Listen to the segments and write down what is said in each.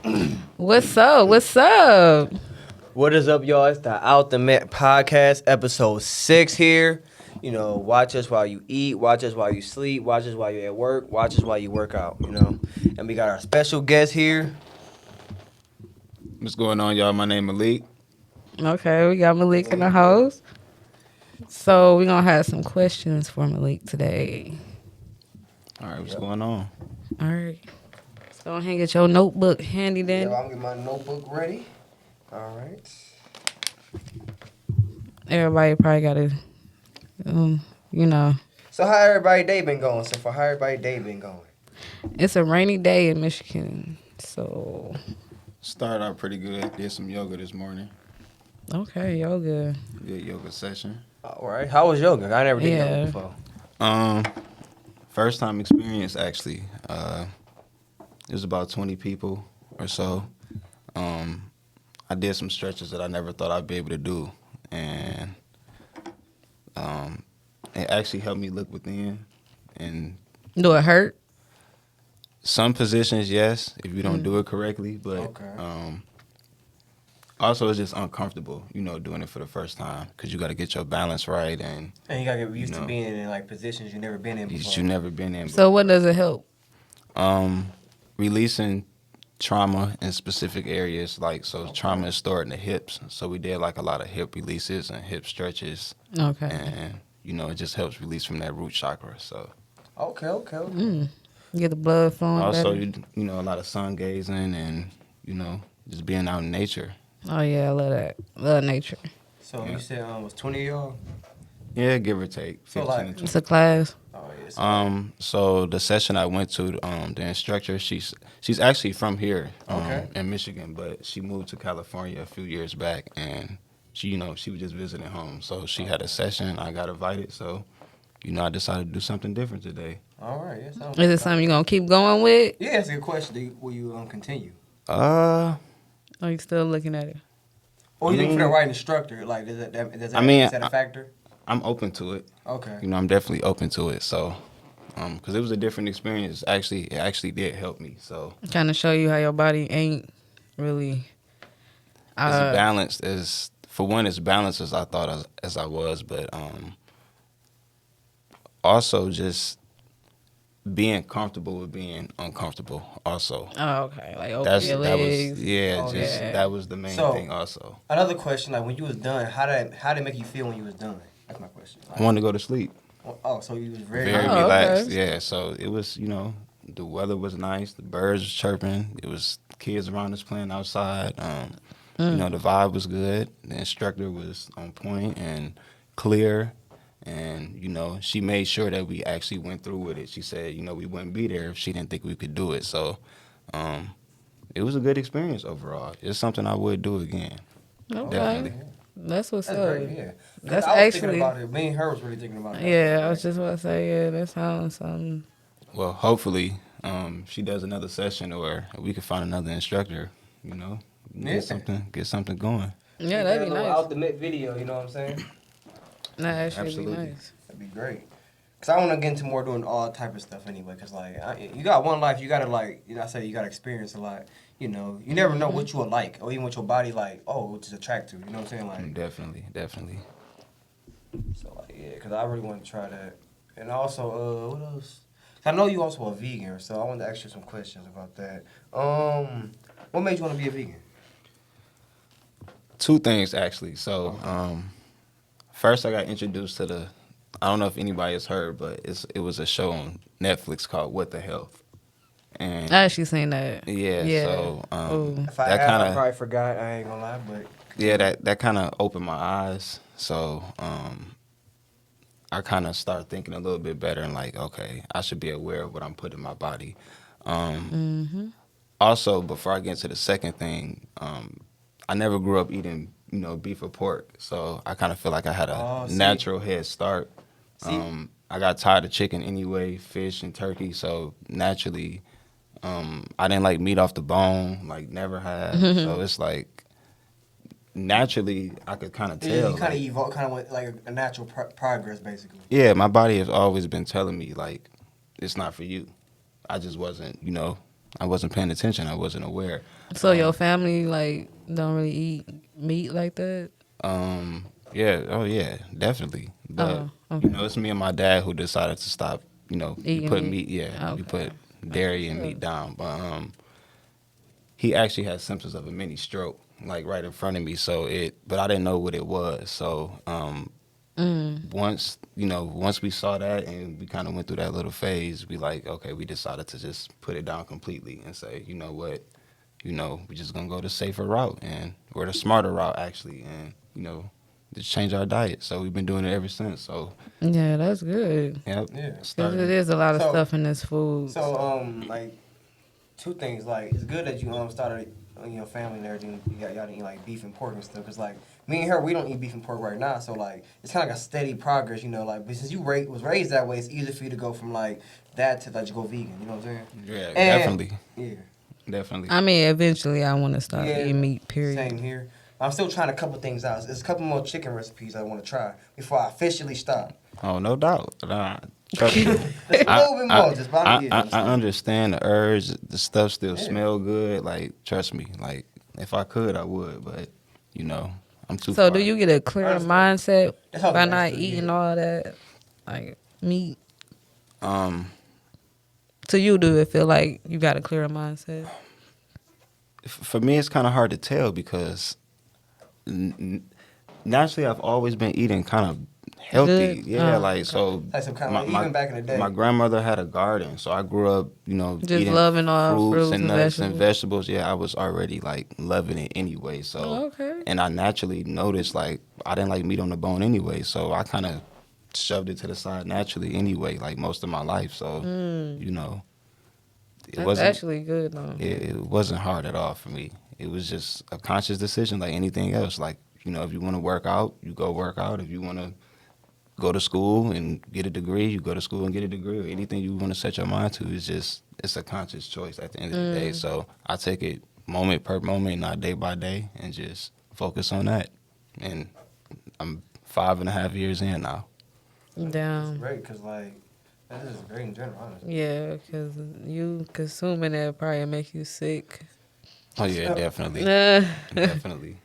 What's up? What's up? What is up, y'all? It's the Ultimate Podcast, episode 6 here. You know, watch us while you eat, watch us while you sleep, watch us while you're at work, watch us while you work out, you know. And we got our special guest here. What's going on, y'all? My name Malik. Okay, we got Malik in the house. So we're gonna have some questions for Malik today. All right, what's going on? All right. So hang get your notebook handy Yeah, then. I'm getting my notebook ready. All right. Everybody probably gotta you know. So how everybody day been going? So for how everybody day been going? It's a rainy day in Michigan. So Started out pretty good. Did some yoga this morning. okay, yoga. Good yoga session. All right. How was yoga? I never did Yeah. yoga before. First time experience actually. It was about 20 people or so. I did some stretches that I never thought I'd be able to do, and it actually helped me look within. And Do it hurt? some positions, yes, if you don't do it correctly, but Okay. also it's just uncomfortable, doing it for the first time because you got to get your balance right and And you gotta get used to being in like positions you've never been in before. that you never been in. So what does it help? Releasing trauma in specific areas, trauma is stored in the hips, so we did like a lot of hip releases and hip stretches, Okay. and it just helps release from that root chakra. So Okay. Get the blood flowing also better. a lot of sun gazing and just being out in nature. Oh yeah, I love that. Love nature. So you said was 20 of y'all? Yeah, give or take. So, 15 like- to 20. It's a class. Oh yeah. So the session I went to, the instructor, she's actually from here, Okay. in Michigan, but she moved to California a few years back, and she was just visiting home. So she had a session. I got invited, so I decided to do something different today. All right. Yeah, sounds Is it something you gonna keep going with? Yeah, that's a good question. Will you continue? Or you still looking at it? Or you looking for the right instructor? Like, is that is that a factor? I'm open to it. Okay. I'm definitely open to it. So, because it was a different experience. It actually did help me. So Kind of show you how your body ain't really. as balanced as balanced as I thought as I was, but also just being comfortable with being uncomfortable. Also, Oh, okay. Like open your legs. That was the main thing. Also, Another question: like when you was done, how did it make you feel when you was done? That's my question. Like, I wanted to go to sleep. so you was very Very Oh, relaxed. okay. Yeah, so it was, the weather was nice. The birds was chirping. It was kids around us playing outside. The vibe was good. The instructor was on point and clear. And, she made sure that we actually went through with it. She said, we wouldn't be there if she didn't think we could do it. So it was a good experience overall. It's something I would do again. Okay. Definitely. That's what's That's up. great. Yeah. That's I was thinking actually. about it. Me and her was really thinking about it. Yeah, I was just about to say, yeah, that sounds something. Well, hopefully, she does another session, or we could find another instructor. Yeah. Get something going. Yeah, that'd be a little nice. ultimate video. You know what I'm saying? That actually be Absolutely. nice. That'd be great. Cause I want to get into more doing all type of stuff anyway. Cause like you got one life, you gotta I say you gotta experience a lot. You never know what you will like, or even what your body like. Oh, which is attractive. You know what I'm saying? Like Definitely. so, like yeah. Cause I really want to try that. And also, what else? 'Cause I know you also a vegan, so I wanted to ask you some questions about that. What made you want to be a vegan? Two things actually. So, first I got introduced to I don't know if anybody has heard, but it was a show on Netflix called What the Health. And I actually seen that. yeah, so Ooh. If I that have, kind I probably forgot. I ain't gonna lie, but yeah, that kind of opened my eyes. So I kind of started thinking a little bit better and like, okay, I should be aware of what I'm putting in my body. Also, before I get into the second thing, I never grew up eating, beef or pork. So I kind of feel like I had a natural head start. I got tired of chicken anyway, fish and turkey. So naturally, I didn't like meat off the bone, like never had. So it's like naturally I could kind of tell. Yeah, you kind of evolved, kind of went like a natural progress, basically. Yeah, my body has always been telling me like it's not for you. I just wasn't, I wasn't paying attention. I wasn't aware. So your family like don't really eat meat like that? Yeah, oh yeah, definitely. But Okay. it's me and my dad who decided to stop. We Eating put meat? meat. Yeah, we Okay. put dairy and meat down. But he actually had symptoms of a mini stroke, like right in front of me. But I didn't know what it was. So once we saw that and we kind of went through that little phase, we decided to just put it down completely and say, you know what, we just gonna go the safer route or the smarter route actually, and just change our diet. So we've been doing it ever since. So Yeah, that's good. yep, Yeah. 'Cause started. it is a lot of So- stuff in this food. So, like, two things. Like, it's good that you started, family and everything. Y'all didn't eat like beef and pork and stuff. Cause like me and her, we don't eat beef and pork right now. So like, it's kind of like a steady progress. Like, but since you was raised that way, it's easy for you to go from like that to like go vegan. You know what I'm saying? Yeah, And- definitely, Yeah. definitely. I mean, eventually I want to stop eating meat. Period. Same here. I'm still trying a couple things out. There's a couple more chicken recipes I want to try before I officially stop. Oh, no doubt. Trust me. Just a little bit more, just about I understand the urge. The stuff still Yeah. smell good. Like, trust me. Like, if I could, I would. But, I'm too So far. do you get a clear Honestly, mindset that's all by the not rest of it, eating yeah. all that like meat? Um, To you, do it feel like you got a clearer mindset? for me, it's kind of hard to tell because naturally, I've always been eating kind of healthy. Good? Yeah, Oh, like so. Like some kind of even back in the day. My grandmother had a garden, so I grew up, Just eating loving all fruits and and nuts and vegetables. vegetables. Yeah, I was already like loving it anyway. So, Oh, okay. and I naturally noticed like I didn't like meat on the bone anyway, so I kind of shoved it to the side naturally anyway, like most of my life. So, it That's wasn't actually good though. it wasn't hard at all for me. It was just a conscious decision, like anything else. Like if you want to work out, you go work out. If you want to go to school and get a degree, you go to school and get a degree. Or anything you want to set your mind to it's a conscious choice at the end of the day. So I take it moment per moment, not day by day, and just focus on that. And I'm 5.5 years in now. It's Damn. great because like that is great in general, honestly. Yeah, because you consuming that probably make you sick. Oh yeah, definitely, so definitely.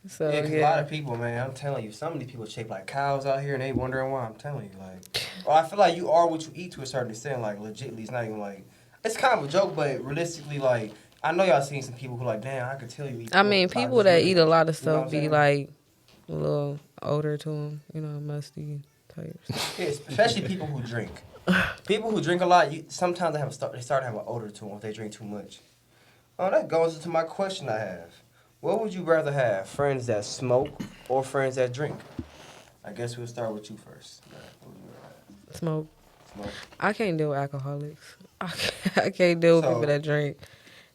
Yeah, because a lot of people, man, I'm telling you, some of these people shape like cows out here and they wondering why. I'm telling you, like, well, I feel like you are what you eat to a certain extent. Like, legitly, it's not even like, it's kind of a joke, but realistically, like, I know y'all seen some people who like, damn, I could tell you eat. I mean, pork people by that this eat a lot of You know stuff what I'm be saying? like a little older to them, musty types. Yeah, especially people who drink. People who drink a lot, sometimes they start to have an odor to them if they drink too much. Oh, that goes into my question I have. What would you rather have, friends that smoke or friends that drink? I guess we'll start with you first. What would you rather have? Smoke. Smoke. I can't deal with alcoholics. I can't deal with So- people that drink.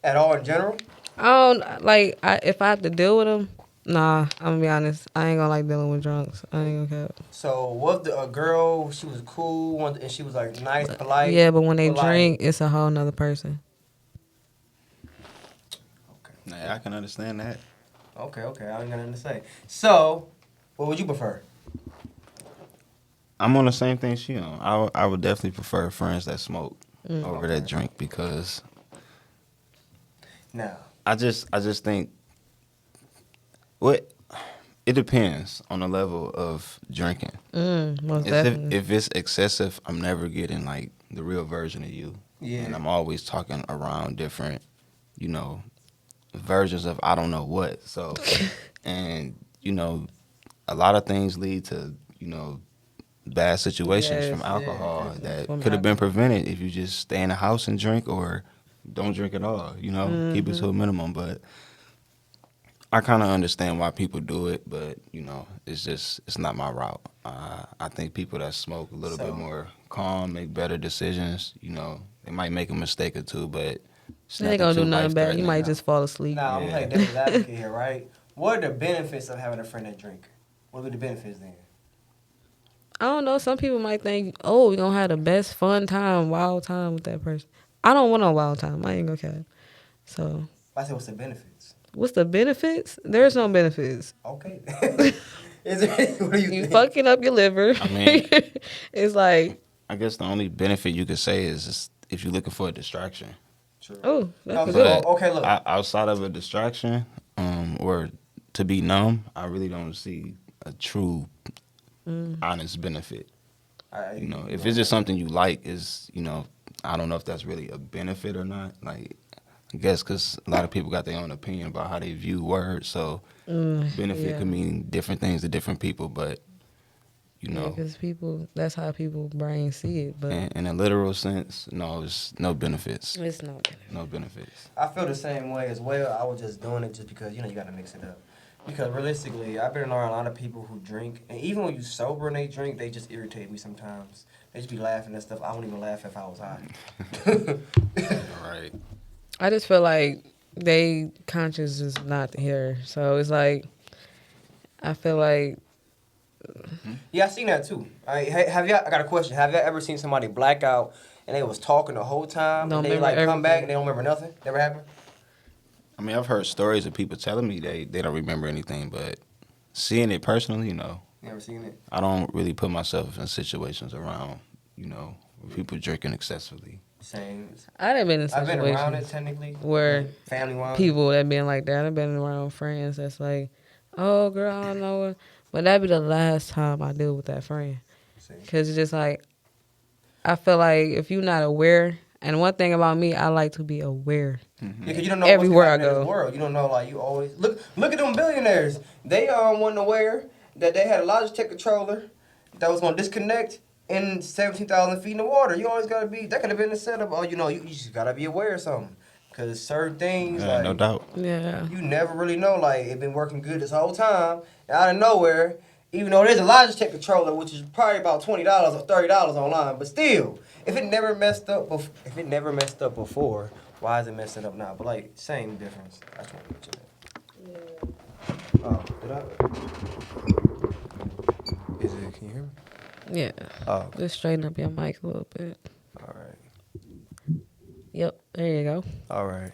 At all in general? I don't like. If I have to deal with them, nah. I'm gonna be honest. I ain't gonna like dealing with drunks. I ain't gonna care. So what if a girl, she was cool, and she was like nice, polite? Yeah, but when they but, like- drink, it's a whole nother person. Okay. Nah, I can understand that. Okay, I ain't got nothing to say. So, what would you prefer? I'm on the same thing she on. I would definitely prefer friends that smoke over that drink because Now, I just think it depends on the level of drinking. Most definitely. If it's excessive, I'm never getting like the real version of you. Yeah. And I'm always talking around different, versions of I don't know what. So and a lot of things lead to, bad situations Yes, from alcohol yeah, that from could have been prevented if you just stay in the house and drink or don't drink at all, keep it to a minimum. But I kind of understand why people do it, but, it's not my route. I think people that smoke a little bit So- more calm, make better decisions, they might make a mistake or two, but it's They ain't gonna do nothing bad. You life-threatening. might just fall asleep. now I'm Yeah. playing devil's advocate here, right? What are the benefits of having a friend that drink? What are the benefits then? I don't know. Some people might think, oh, we're going to have the best fun time, wild time with that person. I don't want no wild time. I ain't going to care. So, I said, what's the benefits? what's the benefits? There's no benefits. Okay. Is there, what do you You think? fucking up your liver. I mean- it's like, I guess the only benefit you could say is just if you're looking for a distraction. True. Oh, that's No, good. so, okay, look. Outside of a distraction, or to be numb, I really don't see a true, honest benefit. You know, if it's just something you like, I don't know if that's really a benefit or not. Like, I guess because a lot of people got their own opinion about how they view words, so benefit yeah. could mean different things to different people. But you Yeah, know, because that's how people brain see it, but in a literal sense, no, it's no benefits. it's not. No benefits. I feel the same way as well. I was just doing it just because, you got to mix it up. Because realistically, I've been around a lot of people who drink, and even when you sober and they drink, they just irritate me sometimes. They just be laughing and stuff. I wouldn't even laugh if I was high. Right. I just feel like they conscious is not here, so it's like I feel like Yeah, I seen that too. I got a question. Have you ever seen somebody black out and they was talking the whole time Don't and they remember come back everything. and they don't remember nothing? Never happened? I mean, I've heard stories of people telling me they don't remember anything, but seeing it personally, Never seen it. I don't really put myself in situations around, people drinking excessively. Same. I done been in I've been around it situations technically. where Family wise. people that been like that. I've been around friends that's like, oh girl, I don't know her. But that'd be the last time I deal with that friend. Because it's just like, I feel like if you're not aware, and one thing about me, I like to be aware. Yeah, because you don't know Everywhere what's I happening in go. this world. You don't know, like, you always... Look at them billionaires. They wasn't aware that they had a Logitech controller that was going to disconnect in 17,000 feet in the water. You always got to be... That could have been the setup. Oh, you just got to be aware of something. Because certain things, Yeah, like... no doubt. Yeah. You never really know, like, it been working good this whole time. And out of nowhere, even though there's a Logitech controller, which is probably about $20 or $30 online, but still, if it never messed up before, why is it messing up now? But like, same difference. I just want to mention that. Oh, did I? Is it? Can you hear me? Yeah. Oh, Just straighten up your mic a little bit. all right. Yep. There you go. All right.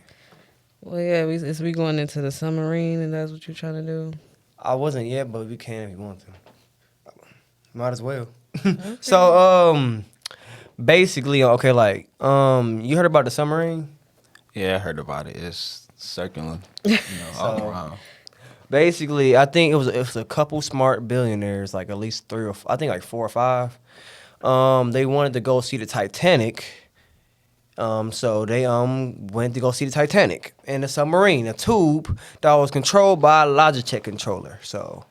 Well, yeah, we going into the submarine, and that's what you're trying to do. I wasn't yet, but we can if you want to. Might as well. So, basically, okay, like, you heard about the submarine? Yeah, I heard about it. It's circular, all around. Basically, I think it was a couple smart billionaires, like at least I think like 4 or 5. They wanted to go see the Titanic. So they went to go see the Titanic in a submarine, a tube that was controlled by a Logitech controller. So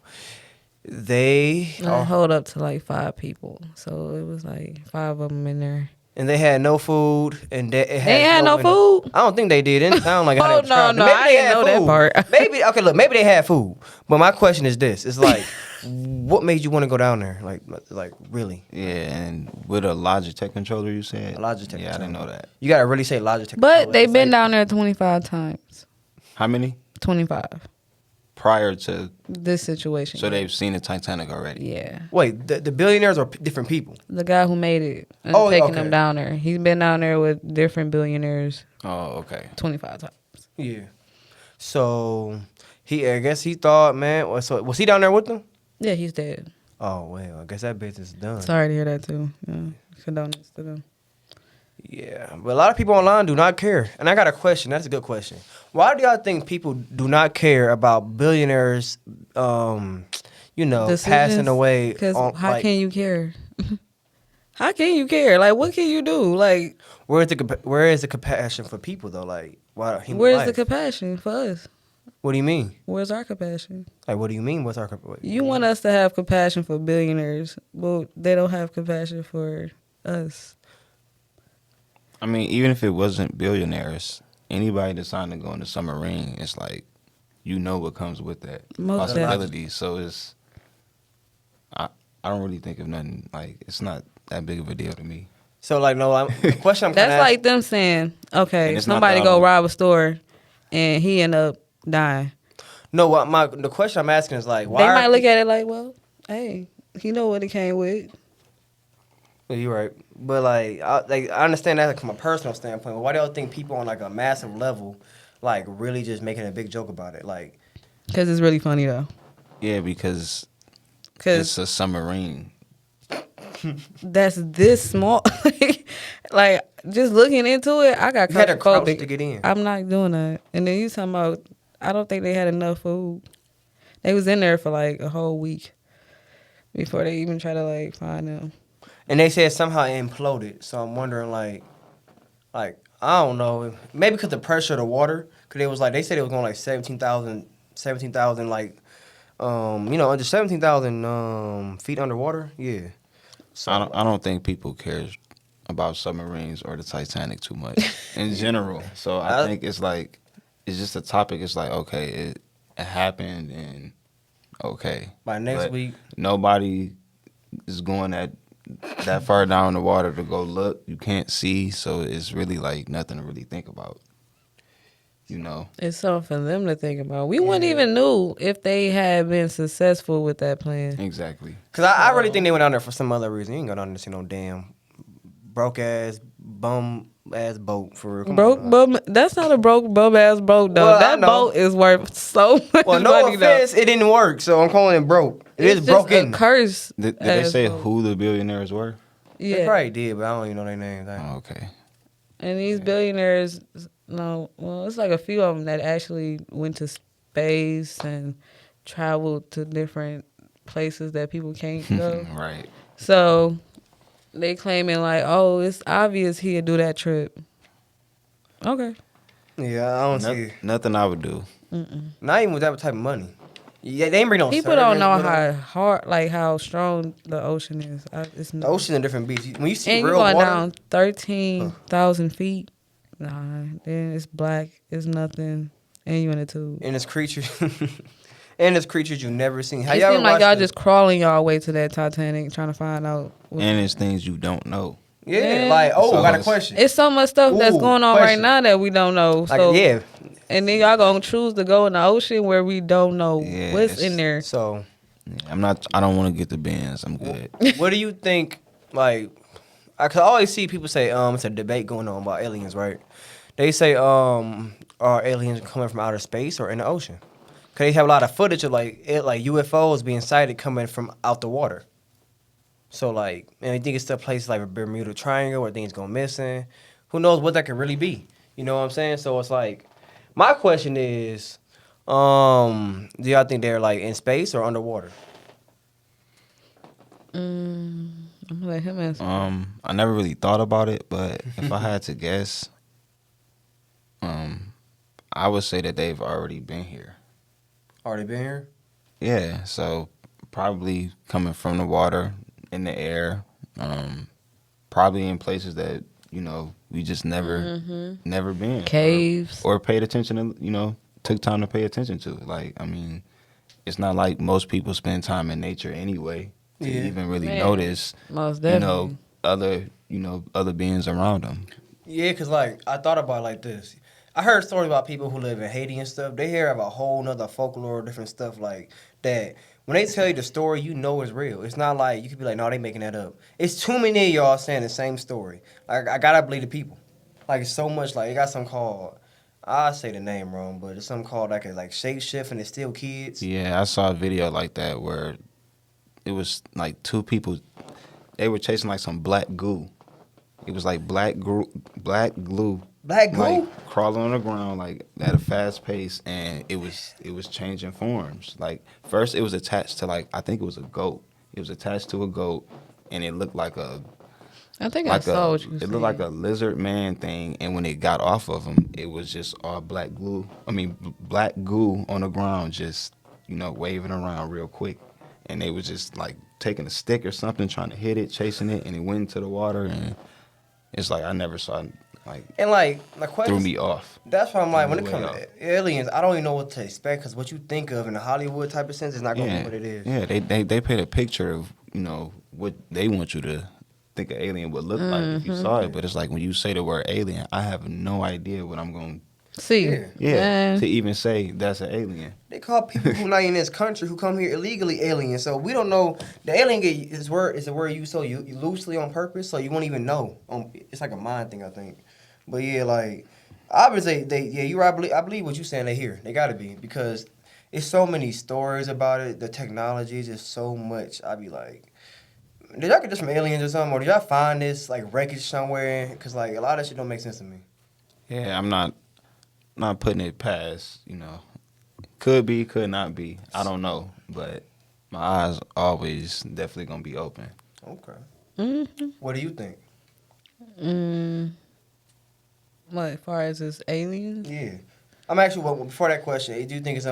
they I hold up to like 5 people, so it was like 5 of them in there. and they had no food, and they had no food? I don't think they did. It didn't sound like how they Oh, described no, it. no, Maybe I they didn't had know that food. part. Maybe they had food. But my question is this: it's like, what made you want to go down there? Like really? Yeah, and with a Logitech controller, you said? A Logitech Yeah, I didn't know that. You gotta really say Logitech. But controller. they've It's been like- down there 25 times. How many? 25. Prior to, This situation. so they've seen the Titanic already. Yeah. Wait, the billionaires are different people. The guy who made it and Oh, taking okay. them down there. He's been down there with different billionaires Oh, okay. 25 times. Yeah. So I guess he thought, man. So was he down there with them? Yeah, he's dead. Oh well, I guess that business is done. Sorry to hear that too. Yeah. Condolences to them. Yeah, but a lot of people online do not care. And I got a question. That's a good question. Why do y'all think people do not care about billionaires, passing away? Because how can you care? How can you care? Like, what can you do? Like, where is the compassion for people though? Like, why? where's the compassion for us? What do you mean? Where's our compassion? Like, what do you mean? What's our compassion? You want us to have compassion for billionaires, but they don't have compassion for us. I mean, even if it wasn't billionaires, anybody deciding to go in the submarine, it's like, what comes with that Most possibility. So I don't really think of nothing, like, it's not that big of a deal to me. So like, no, the question I'm kind That's like them saying, okay, And it's not somebody the go album. rob a store, and he end up dying. No, the question I'm asking is like, why? They might look at it like, well, hey, he know what it came with. Yeah, you're right, but I understand that from a personal standpoint. But why do y'all think people on like a massive level, like really just making a big joke about it? Like, Because it's really funny, though. Yeah, because Because it's a submarine. that's this small. Like, just looking into it, I got You had to crouch to claustrophobic. get in. I'm not doing that. And then you talking about, I don't think they had enough food. They was in there for like a whole week before they even try to like find them. And they said somehow it imploded. So I'm wondering, like I don't know, maybe because the pressure of the water. Because it was like they said it was going like 17,000 like under 17,000 feet underwater. Yeah. So I don't think people care about submarines or the Titanic too much in general. So I think it's like it's just a topic. It's like okay, it happened and okay. By next week, nobody is going that far down the water to go look. You can't see, so it's really like nothing to really think about. It's something for them to think about. We wouldn't even knew if they had been successful with that plan. Exactly. Because I really think they went down there for some other reason. You ain't go down there to see no damn broke ass bum ass boat for real. Broke bum. That's not a broke bum ass boat though. Well, that boat is worth so much well, no money offense, though. it didn't work, so I'm calling it broke. It's just broken. a curse. Did they say boat. who the billionaires were? Yeah. They probably did, but I don't even know their names. Oh, okay. And these billionaires, it's like a few of them that actually went to space and traveled to different places that people can't go. Right. So they claiming like, oh, it's obvious he'd do that trip. Okay. Yeah, I don't see. Nothing I would do. Not even with that type of money. Yeah, they ain't bring no. People don't know servants, how hard, like how strong the ocean is. The ocean is a different beast. When you see and you real going water, down 13,000 feet. Nah, then it's black. It's nothing, and you in a tube. and it's creatures, and it's creatures you never seen. How It y'all seems like watch y'all the- just crawling y'all way to that Titanic, trying to find out. And it's things you don't know. Yeah, Yeah. like So I got a it's- question. It's so much stuff that's Ooh, going on right question. now that we don't know. Like So yeah, and then y'all gonna choose to go in the ocean where we don't know Yeah, what's it's- in there. so I don't want to get the bins. I'm good. what do you think? Like, I could always see people say, it's a debate going on about aliens, right? They say, are aliens coming from outer space or in the ocean? Cause they have a lot of footage of like UFOs being sighted coming from out the water. So like, and I think it's still places like Bermuda Triangle where things go missing. Who knows what that could really be? You know what I'm saying? So it's like, my question is, do y'all think they're like in space or underwater? I'm gonna let him answer. I never really thought about it, but if I had to guess, I would say that they've already been here. Already been here? Yeah, so probably coming from the water, in the air, probably in places that we just never been, Caves. or paid attention to, took time to pay attention to. Like, I mean, it's not like most people spend time in nature anyway to even really Man, notice, most definitely. other beings around them. Yeah, because, like, I thought about it like this. I heard stories about people who live in Haiti and stuff. They hear of a whole nother folklore, different stuff like that. When they tell you the story, you know it's real. It's not like, you could be like, no, they making that up. It's too many of y'all saying the same story. Like, I gotta believe the people. Like, it's so much, like, it got something called, I say the name wrong, but it's something called, like, shape shift and it's still kids. Yeah, I saw a video like that where it was like two people, they were chasing like some black goo. It was like black glue. Black glue? Like crawling on the ground like at a fast pace, and it was changing forms. Like first it was attached to like, I think it was a goat. It was attached to a goat, and it looked like I think I saw what you said. it looked like a lizard man thing, and when it got off of him, it was just all black goo on the ground, just waving around real quick, and they was just like taking a stick or something, trying to hit it, chasing it, and it went into the water, and it's like I never saw like. And, like, my question Threw me off. That's why I'm like, when it Threw me comes way to aliens, I don't even know what to expect because what you think of in the Hollywood type of sense is not going to be what it is. Yeah, they paint a picture of what they want you to think an alien would look like if you saw it, but it's like when you say the word alien, I have no idea what I'm going See. to even say that's an alien. They call people who not in this country who come here illegally aliens. So we don't know. The alien is a word used so you loosely on purpose, so you won't even know. It's like a mind thing, I think. But yeah, like obviously you're right. I believe what you're saying. They here. They got to be because it's so many stories about it. The technology is just so much. I be like, Did y'all get this from aliens or something, or did y'all find this like wreckage somewhere? Because like a lot of that shit don't make sense to me. Yeah, I'm not putting it past. Could be, could not be. I don't know, but my eyes always definitely gonna be open. Okay. Mm-hmm. What do you think? What, as far as this aliens? Yeah. I'm actually before that question. Do you think it's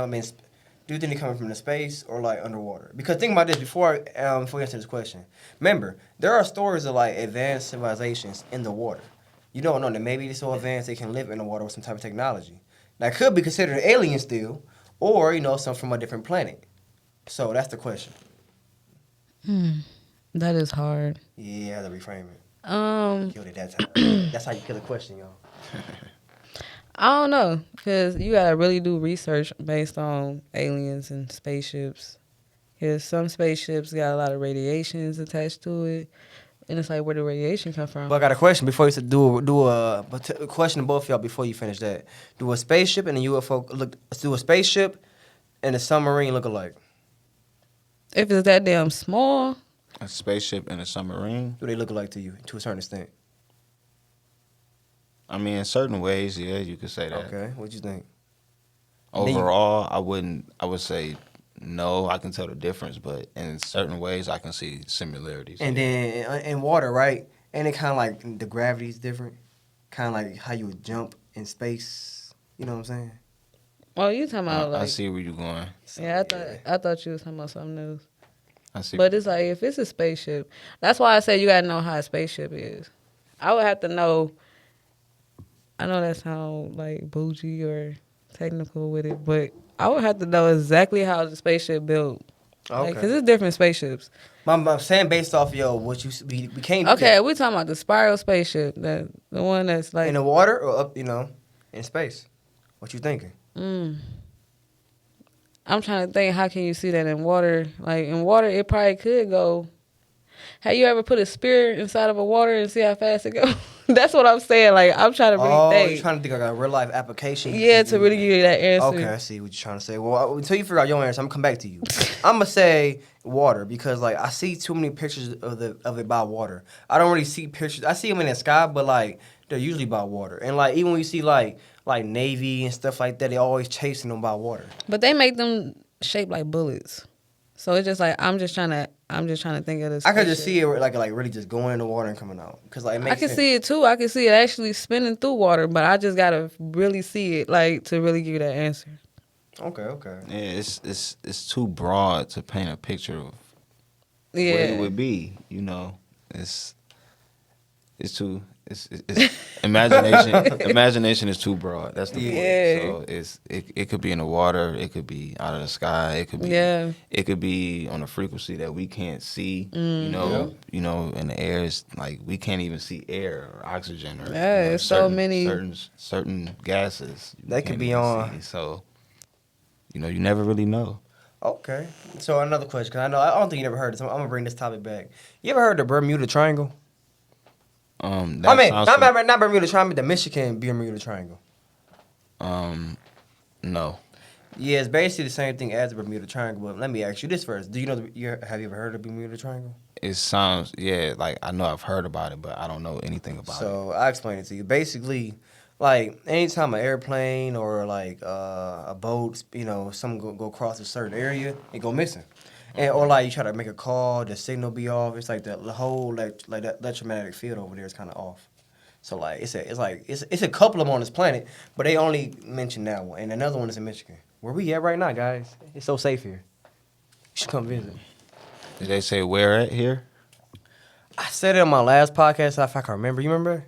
do you think they're coming from the space or like underwater? Because think about this before you answer this question. Remember, there are stories of like advanced civilizations in the water. You don't know that maybe they're so advanced they can live in the water with some type of technology. That could be considered an alien still, or some from a different planet. So that's the question. That is hard. Yeah, I have to reframe it. Um, Killed it that time. That's how you kill a question, y'all. I don't know, because you gotta really do research based on aliens and spaceships. Because some spaceships got a lot of radiations attached to it, and it's like, where the radiation come from? But I got a question before you said a question to both of y'all before you finish that. Do a spaceship and a UFO do a spaceship and a submarine look alike? If it's that damn small, A spaceship and a submarine. Do they look alike to you to a certain extent? I mean, in certain ways, yeah, you could say that. Okay, what you think? Overall, I would say no. I can tell the difference, but in certain ways, I can see similarities. And then in water, right? And it kind of like the gravity's different, kind of like how you would jump in space. You know what I'm saying? oh, you talking about like? I see where you're going. Yeah, I thought you was talking about something else. I see. But it's like, if it's a spaceship, that's why I say you gotta know how a spaceship is. I would have to know. I know that sounds like bougie or technical with it, but I would have to know exactly how the spaceship built. Okay. Because it's different spaceships. I'm saying based off what we can't. Okay, we're talking about the spiral spaceship, the one that's like in the water or up, in space. What you thinking? I'm trying to think, how can you see that in water? Like, in water, it probably could go. Have you ever put a spear inside of a water and see how fast it goes? That's what I'm saying. Like, I'm trying to really think. You're trying to think like a real life application. Yeah, to really give you that answer. Okay, I see what you're trying to say. Well, until you figure out your answer, I'm gonna come back to you. I'm gonna say water because like I see too many pictures of it by water. I don't really see pictures. I see them in the sky, but like they're usually by water. And like even when you see like Navy and stuff like that, they always chasing them by water. But they make them shaped like bullets. So it's just like I'm just trying to think of this. I could just see it like really just going in the water and coming out because like it makes I can sense. see it too. I can see it actually spinning through water, but I just gotta really see it like to really give you that answer. Okay. Yeah, it's too broad to paint a picture of what Yeah. it would be. It's too. It's imagination. Imagination is too broad. That's the Yeah. point. So it could be in the water. It could be out of the sky. It could be. Yeah. It could be on a frequency that we can't see. Mm-hmm. In the air, it's like we can't even see air or oxygen or Yeah, it's so many certain gases They could can't be even on. see. So you never really know. Okay. So another question, because I don't think you never heard this. I'm gonna bring this topic back. You ever heard the Bermuda Triangle? Not Bermuda Triangle, the Michigan Bermuda Triangle. No. Yeah, it's basically the same thing as the Bermuda Triangle. But let me ask you this first: do you know? Have you ever heard of the Bermuda Triangle? It sounds, like I know I've heard about it, but I don't know anything about it. So I'll explain it to you. Basically, like anytime an airplane or like a boat, something go across a certain area, it go missing. And, or like you try to make a call, the signal be off. It's like the whole that electromagnetic field over there is kind of off. So like it's a couple of them on this planet, but they only mentioned that one, and another one is in Michigan. Where we at right now, guys? It's so safe here. You should come visit. Did they say where at here? I said it on my last podcast. If I can remember, you remember?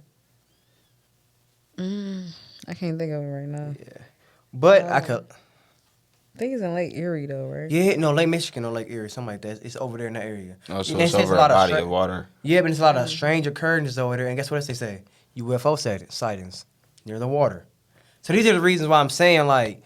I can't think of it right now. Yeah, but I could. I think it's in Lake Erie though, right? Yeah, no, Lake Michigan or Lake Erie, something like that. It's over there in that area. Oh, so And it's they say over a body of water. Yeah, but it's a lot of strange occurrences over there. And guess what else they say? UFO sightings near the water. So these are the reasons why I'm saying like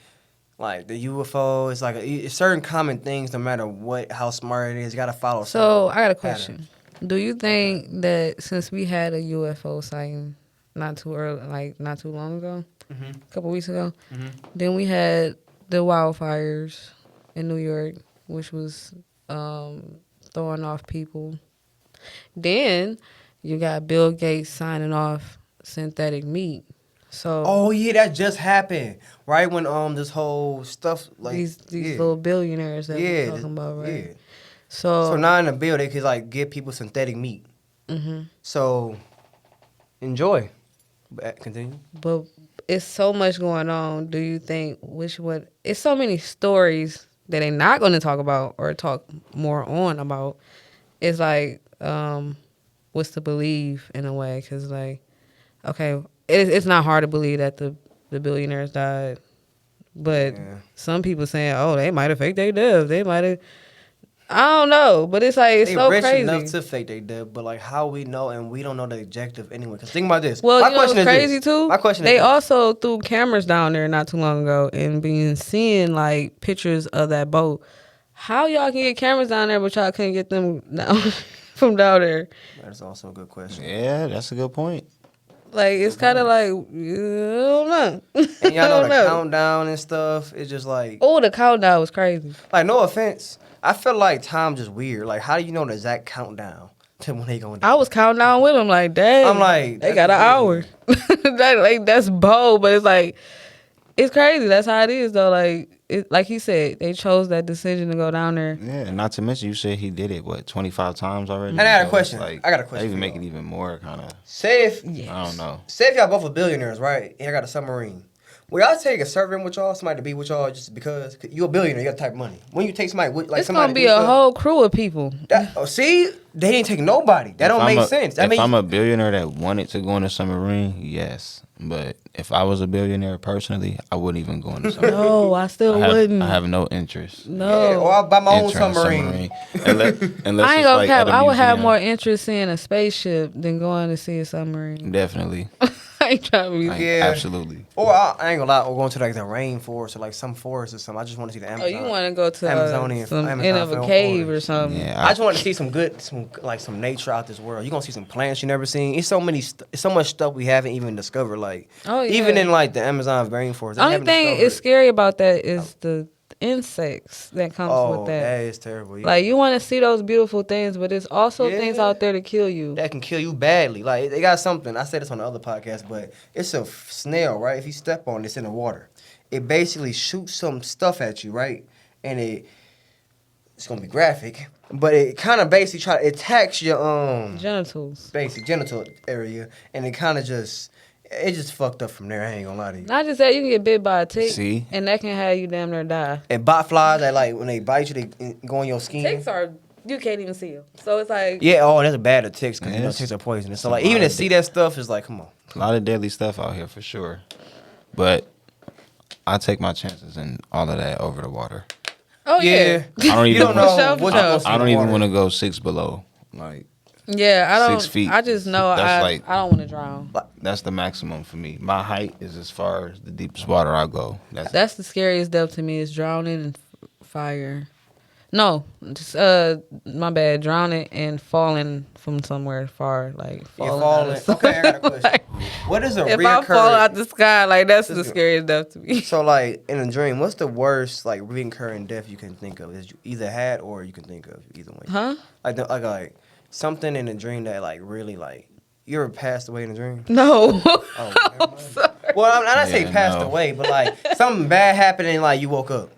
the UFO is like it's certain common things. No matter how smart it is, you gotta follow. So I got a question. Do you think that since we had a UFO sighting not too long ago, a couple weeks ago, then we had the wildfires in New York, which was throwing off people. Then you got Bill Gates signing off synthetic meat. So Oh yeah, that just happened right when this whole stuff like these yeah. little billionaires that we're Yeah, talking about, right? yeah. So So now in the bill they could like give people synthetic meat. mhm. So enjoy. Continue. But it's so much going on. Do you think it's so many stories that they're not going to talk about or talk more on about. It's like what's to believe in a way, because like, okay, it's not hard to believe that the billionaires died, but some people saying, oh, they might have faked their death, they might have, I don't know, but it's like, it's they so rich crazy enough to fake they death, but like how we know, and we don't know the objective anyway. Because think about this. Well, My you know question what's is crazy this. too? My question They is this. also threw cameras down there not too long ago and seeing like pictures of that boat. How y'all can get cameras down there, but y'all couldn't get them down from down there? That's also a good question. Yeah, that's a good point. Like, it's kind of like, I don't know. And y'all know the countdown and stuff. It's just like, Oh, the countdown was crazy. like no offense, I feel like time just weird. Like, how do you know the exact countdown to when they going down? I was counting down with them, like, dang. I'm like, they got an hour. That's bold, but it's like, it's crazy. That's how it is, though. Like he said, they chose that decision to go down there. Yeah, not to mention you said he did it 25 times already. And I got a So question. it's like, I got a question That even for make y'all. it even more kind of. Say if I don't know. Say if y'all both are billionaires, right? And y'all got a submarine. Will y'all take a servant with y'all, somebody to be with y'all just because you a billionaire, you got the type of money. When you take somebody with, like It's somebody gonna be a whole crew of people. See, they didn't take nobody. That don't make sense. If I'm a billionaire that wanted to go in a submarine, yes. But if I was a billionaire personally, I wouldn't even go in a submarine. No, I still wouldn't. I have no interest. No. Yeah, or I'll buy my own entering a submarine. Unless I ain't gonna cap. at a I would have museum. more interest seeing a spaceship than going to see a submarine. Definitely. I ain't trying to be. Like, Yeah. absolutely. Or I ain't gonna lie, or going to like the rainforest or like some forest or something. I just want to see the Oh, Amazon. you want to go to Amazonian- some Amazon end of a film cave forest. or something? Yeah, I just want to see some nature out this world. You gonna see some plants you never seen. It's so many, so much stuff we haven't even discovered. Like, Oh, yeah. even in like the Amazon rainforest. they Only haven't thing discovered- is scary about that is the insects that comes with that. that is terrible. Yeah. Like, you want to see those beautiful things, but there's also things Yeah. out there to kill you. that can kill you badly. Like they got something. I said this on the other podcast, but it's a snail, right? If you step on this in the water, it basically shoots some stuff at you, right? And it's gonna be graphic, but it kind of basically it attacks your Genitals. basic genital area, and it kind of just fucked up from there. I ain't gonna lie to you. Not just that, you can get bit by a tick, See? and that can have you damn near die. And bot flies that like when they bite you, they go on your skin. Ticks are, you can't even see them. So it's like, Yeah, that's bad at ticks because Yes. ticks are poisonous. So It's a like even lot to of see that stuff is like, come on. A lot of deadly stuff out here for sure. But I take my chances in all of that over the water. oh yeah. I don't You even don't know Sure, what sure. you're gonna see I in don't the even water. want to go 6 below. Like Yeah, I don't. 6 feet. I just know That's I like- don't want to drown. that's the maximum for me. My height is as far as the deepest water I go. That's the scariest death to me, is drowning and fire. No, just my bad, drowning and falling from somewhere far, like falling. out of falling. Okay, I got a question. like, What is a if I fall out reoccurring? the sky, like that's the This- scariest death to me. So like in a dream, what's the worst like reoccurring death you can think of? Is you either had or you can think of either way? Huh? Like something in a dream that like really like you ever passed away in a dream? No. Oh, never mind. Well, I'm not say Yeah, passed no. away, but like something bad happened and like you woke up.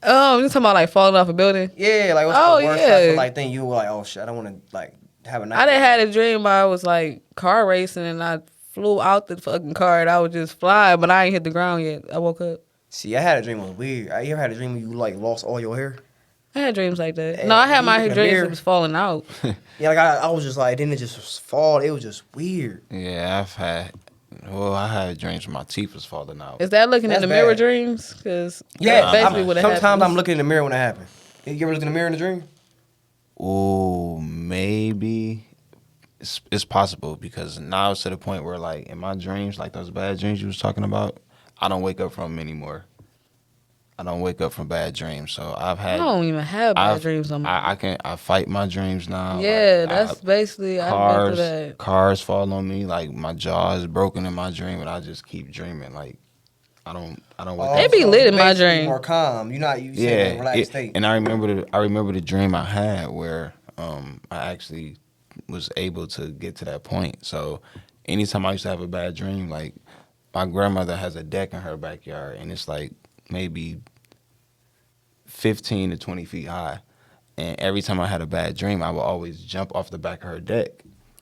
You talking about like falling off a building? Yeah, like what's Oh, the worst yeah. type of like thing you were like, oh shit, I don't want to like have a night. I done had a dream where I was like car racing and I flew out the fucking car and I was just flying, but I ain't hit the ground yet. I woke up. See, I had a dream that was weird. You ever had a dream where you like lost all your hair? I had dreams like that. And No, I had you my look in the dreams mirror. it was falling out. Yeah, like I was just like, didn't it just fall? It was just weird. Yeah, I had dreams where my teeth was falling out. Is that looking in That's the mirror bad. dreams? Because Yeah, basically what it sometimes happens. I'm looking in the mirror when it happens. You ever look in the mirror in a dream? Oh, maybe it's possible because now it's to the point where like in my dreams, like those bad dreams you was talking about, I don't wake up from them anymore. I don't wake up from bad dreams. So I've I had don't even have bad dreams no more. I fight my dreams now. Yeah, Like, that's basically I been through that. cars fall on me. Like my jaw is broken in my dream, and I just keep dreaming. Like I don't wake up. They be so lit in my basically dream. More calm. You're not you in a Yeah, relaxed state. and I remember the dream I had where I actually was able to get to that point. So anytime I used to have a bad dream, like my grandmother has a deck in her backyard, and it's like maybe 15 to 20 feet high. And every time I had a bad dream, I would always jump off the back of her deck.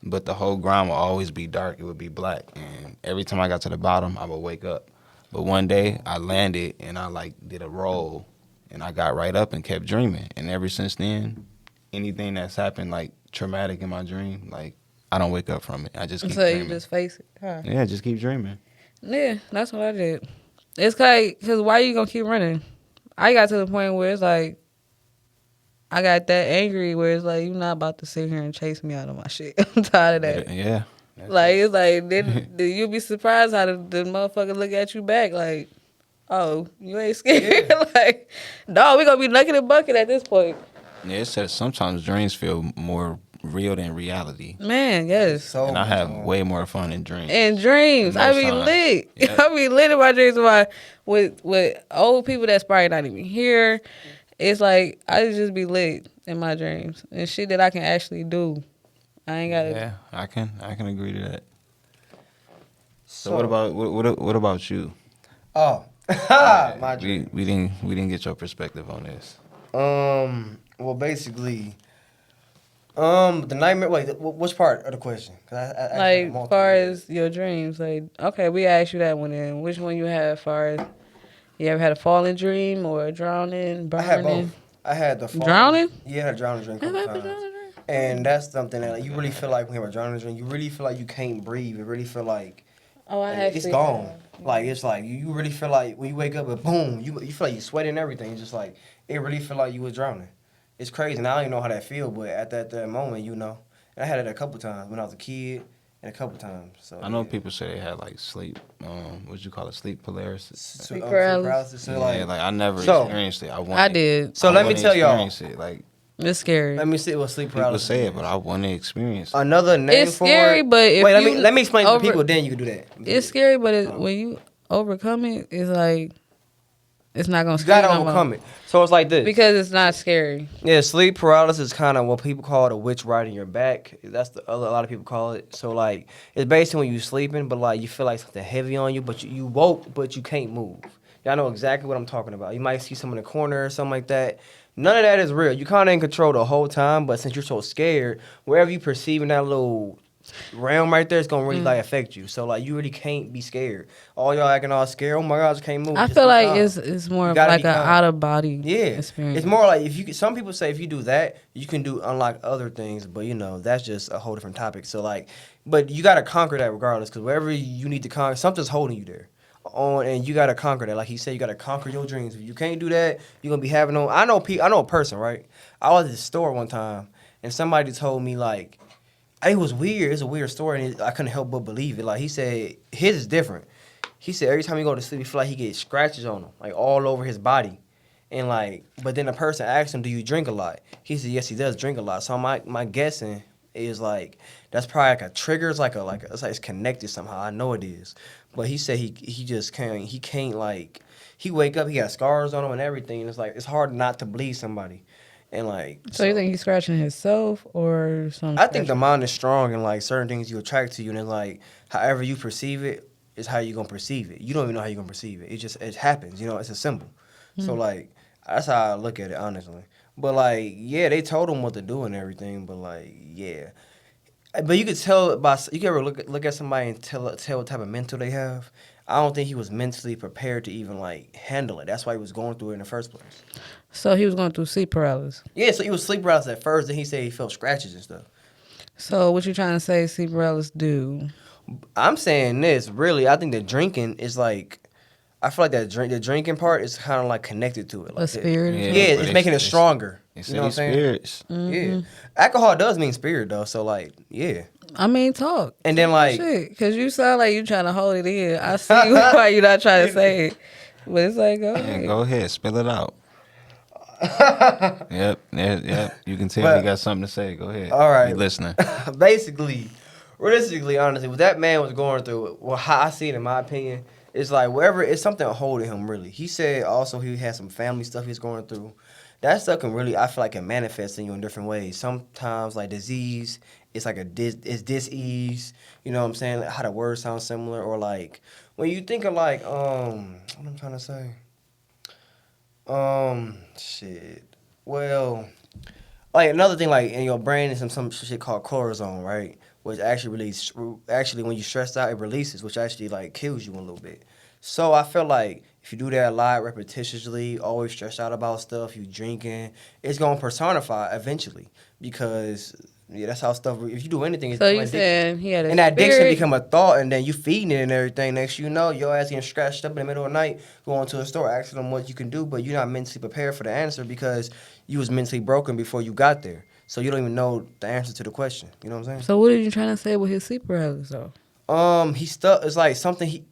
But the whole ground would always be dark. It would be black. And every time I got to the bottom, I would wake up. But one day, I landed, and I, like, did a roll. And I got right up and kept dreaming. And ever since then, anything that's happened, like, traumatic in my dream, like, I don't wake up from it. I just keep So dreaming. you just face it, huh? Yeah, just keep dreaming. Yeah, that's what I did. It's like, because why you going to keep running? I got to the point where it's like, I got that angry where it's like, you're not about to sit here and chase me out of my shit. I'm tired of that. Yeah. Like, it's like, then you'll be surprised how the motherfucker look at you back like, oh, you ain't scared? Yeah. Like, no, we going to be nucking and bucket at this point. Yeah, it says sometimes dreams feel more real than reality. Man, yes. So And I have much more. way more fun in dreams. In dreams, I Most be times. lit. Yeah. I be lit in my dreams with old people that's probably not even here. It's like I just be lit in my dreams and shit that I can actually do. I ain't gotta. Yeah, I can agree to that. So what about you? Oh, my dream. We didn't get your perspective on this. Well, basically, the nightmare. Wait, which part of the question? 'Cause I asked Like multiple. far as your dreams, like okay, we asked you that one. Then which one you had? Far as you ever had a falling dream or a drowning, burning? I had both. I had the fall. Drowning? Yeah, I had a drowning dream a Have couple I been times. drowning? And that's something that like, you really feel like when you have a drowning dream, you really feel like you can't breathe. You really feel like Oh, I like, actually. it's gone. Like it's like you really feel like when you wake up and boom, you feel like you sweating and everything. It's just like it really feel like you was drowning. It's crazy. And I don't even know how that feel, but at that moment, you know. And I had it a couple times when I was a kid, and a couple times. So I know yeah. people say they had like sleep, what you call it, sleep paralysis. Sleep paralysis. So, Yeah, like I never So- experienced it. I did. So let me tell y'all. Experience it. Like It's scary. Let me see what sleep people paralysis say it, is. but I want to experience it. Another name It's for scary, it. but if wait, you let me explain to over- people. Then you can do that. It's scary, but when you overcome it, it's like it's not gonna You scare gotta you no more. overcome it. So it's like this. Because it's not scary. Yeah, sleep paralysis is kind of what people call the witch riding your back. That's a lot of people call it. So like it's basically when you sleeping, but like you feel like something heavy on you, but you woke, but you can't move. Y'all know exactly what I'm talking about. You might see someone in the corner or something like that. None of that is real. You kind of in control the whole time, but since you're so scared, wherever you perceiving that little realm right there, it's gonna really like affect you. So like you really can't be scared. All y'all acting all scared. Oh my God, I just can't move. I Just feel be like calm. it's more You of gotta like be an calm. out of body Yeah, experience. it's more like if you. Some people say if you do that, you can do unlock other things, but you know that's just a whole different topic. So like, but you gotta conquer that regardless, because wherever you need to conquer, something's holding you there. And you gotta conquer that. Like he said, you gotta conquer your dreams. If you can't do that, you're gonna be having no. I know a person, right? I was at the store one time, and somebody told me like, it was weird. It's a weird story, and I couldn't help but believe it. Like he said, his is different. He said every time he go to sleep, he feel like he gets scratches on him, like all over his body. And like, but then the person asked him, "Do you drink a lot?" He said, "Yes, he does drink a lot." So my guessing is like that's probably like a trigger. It's like it's like it's connected somehow. I know it is, but he said he just can't. He can't like he wake up. He got scars on him and everything. And it's like it's hard not to bleed somebody. And like, so you think he's scratching himself or something? I think the mind is strong and like certain things you attract to you, and then like however you perceive it is how you gonna perceive it. You don't even know how you gonna perceive it. It happens. You know, it's a symbol. So like that's how I look at it honestly. But like yeah, they told him what to do and everything. But like yeah, but you could tell by you can ever look at somebody and tell what type of mental they have. I don't think he was mentally prepared to even like handle it. That's why he was going through it in the first place. So he was going through sleep paralysis. Yeah, so he was sleep paralysis at first. Then he said he felt scratches and stuff. So what you trying to say sleep paralysis do? I'm saying this really. I think the drinking is like. I feel like the drinking part is kind of like connected to it. Like A spirit? Yeah. Yeah, but it's making it stronger. They You know what I'm say saying? spirits. Yeah. Alcohol does mean spirit though. So like yeah. I mean, talk. And then like Shit, because you sound like you trying to hold it in. I see why you're not trying to say it. But it's like, go Yeah, ahead. go ahead, spill it out. Yep. You can tell But- you got something to say. Go ahead. All right. You listening? basically, realistically, honestly, what that man was going through, well, how I see it in my opinion, It's like wherever it's something holding him. Really, he said also he had some family stuff he's going through. That stuff can really, I feel like, can manifest in you in different ways. Sometimes like disease, it's like it's dis-ease. You know what I'm saying? Like, how the words sound similar, or like when you think of like what I'm trying to say. Shit. Well, like another thing, like in your brain is some shit called cortisone, right? Which actually when you stressed out, it releases, which actually like kills you a little bit. So I feel like if you do that a lot, repetitiously, always stressed out about stuff, you drinking, it's gonna personify eventually because yeah, that's how stuff. If you do anything, So it's you addiction. saying he had a And that addiction spirit? become a thought, and then you feeding it and everything. Next, you know, your ass getting scratched up in the middle of the night, going to a store, asking them what you can do, but you're not mentally prepared for the answer because you was mentally broken before you got there. So you don't even know the answer to the question. You know what I'm saying? So what are you trying to say with his sleep paralysis though? He stuck. It's like something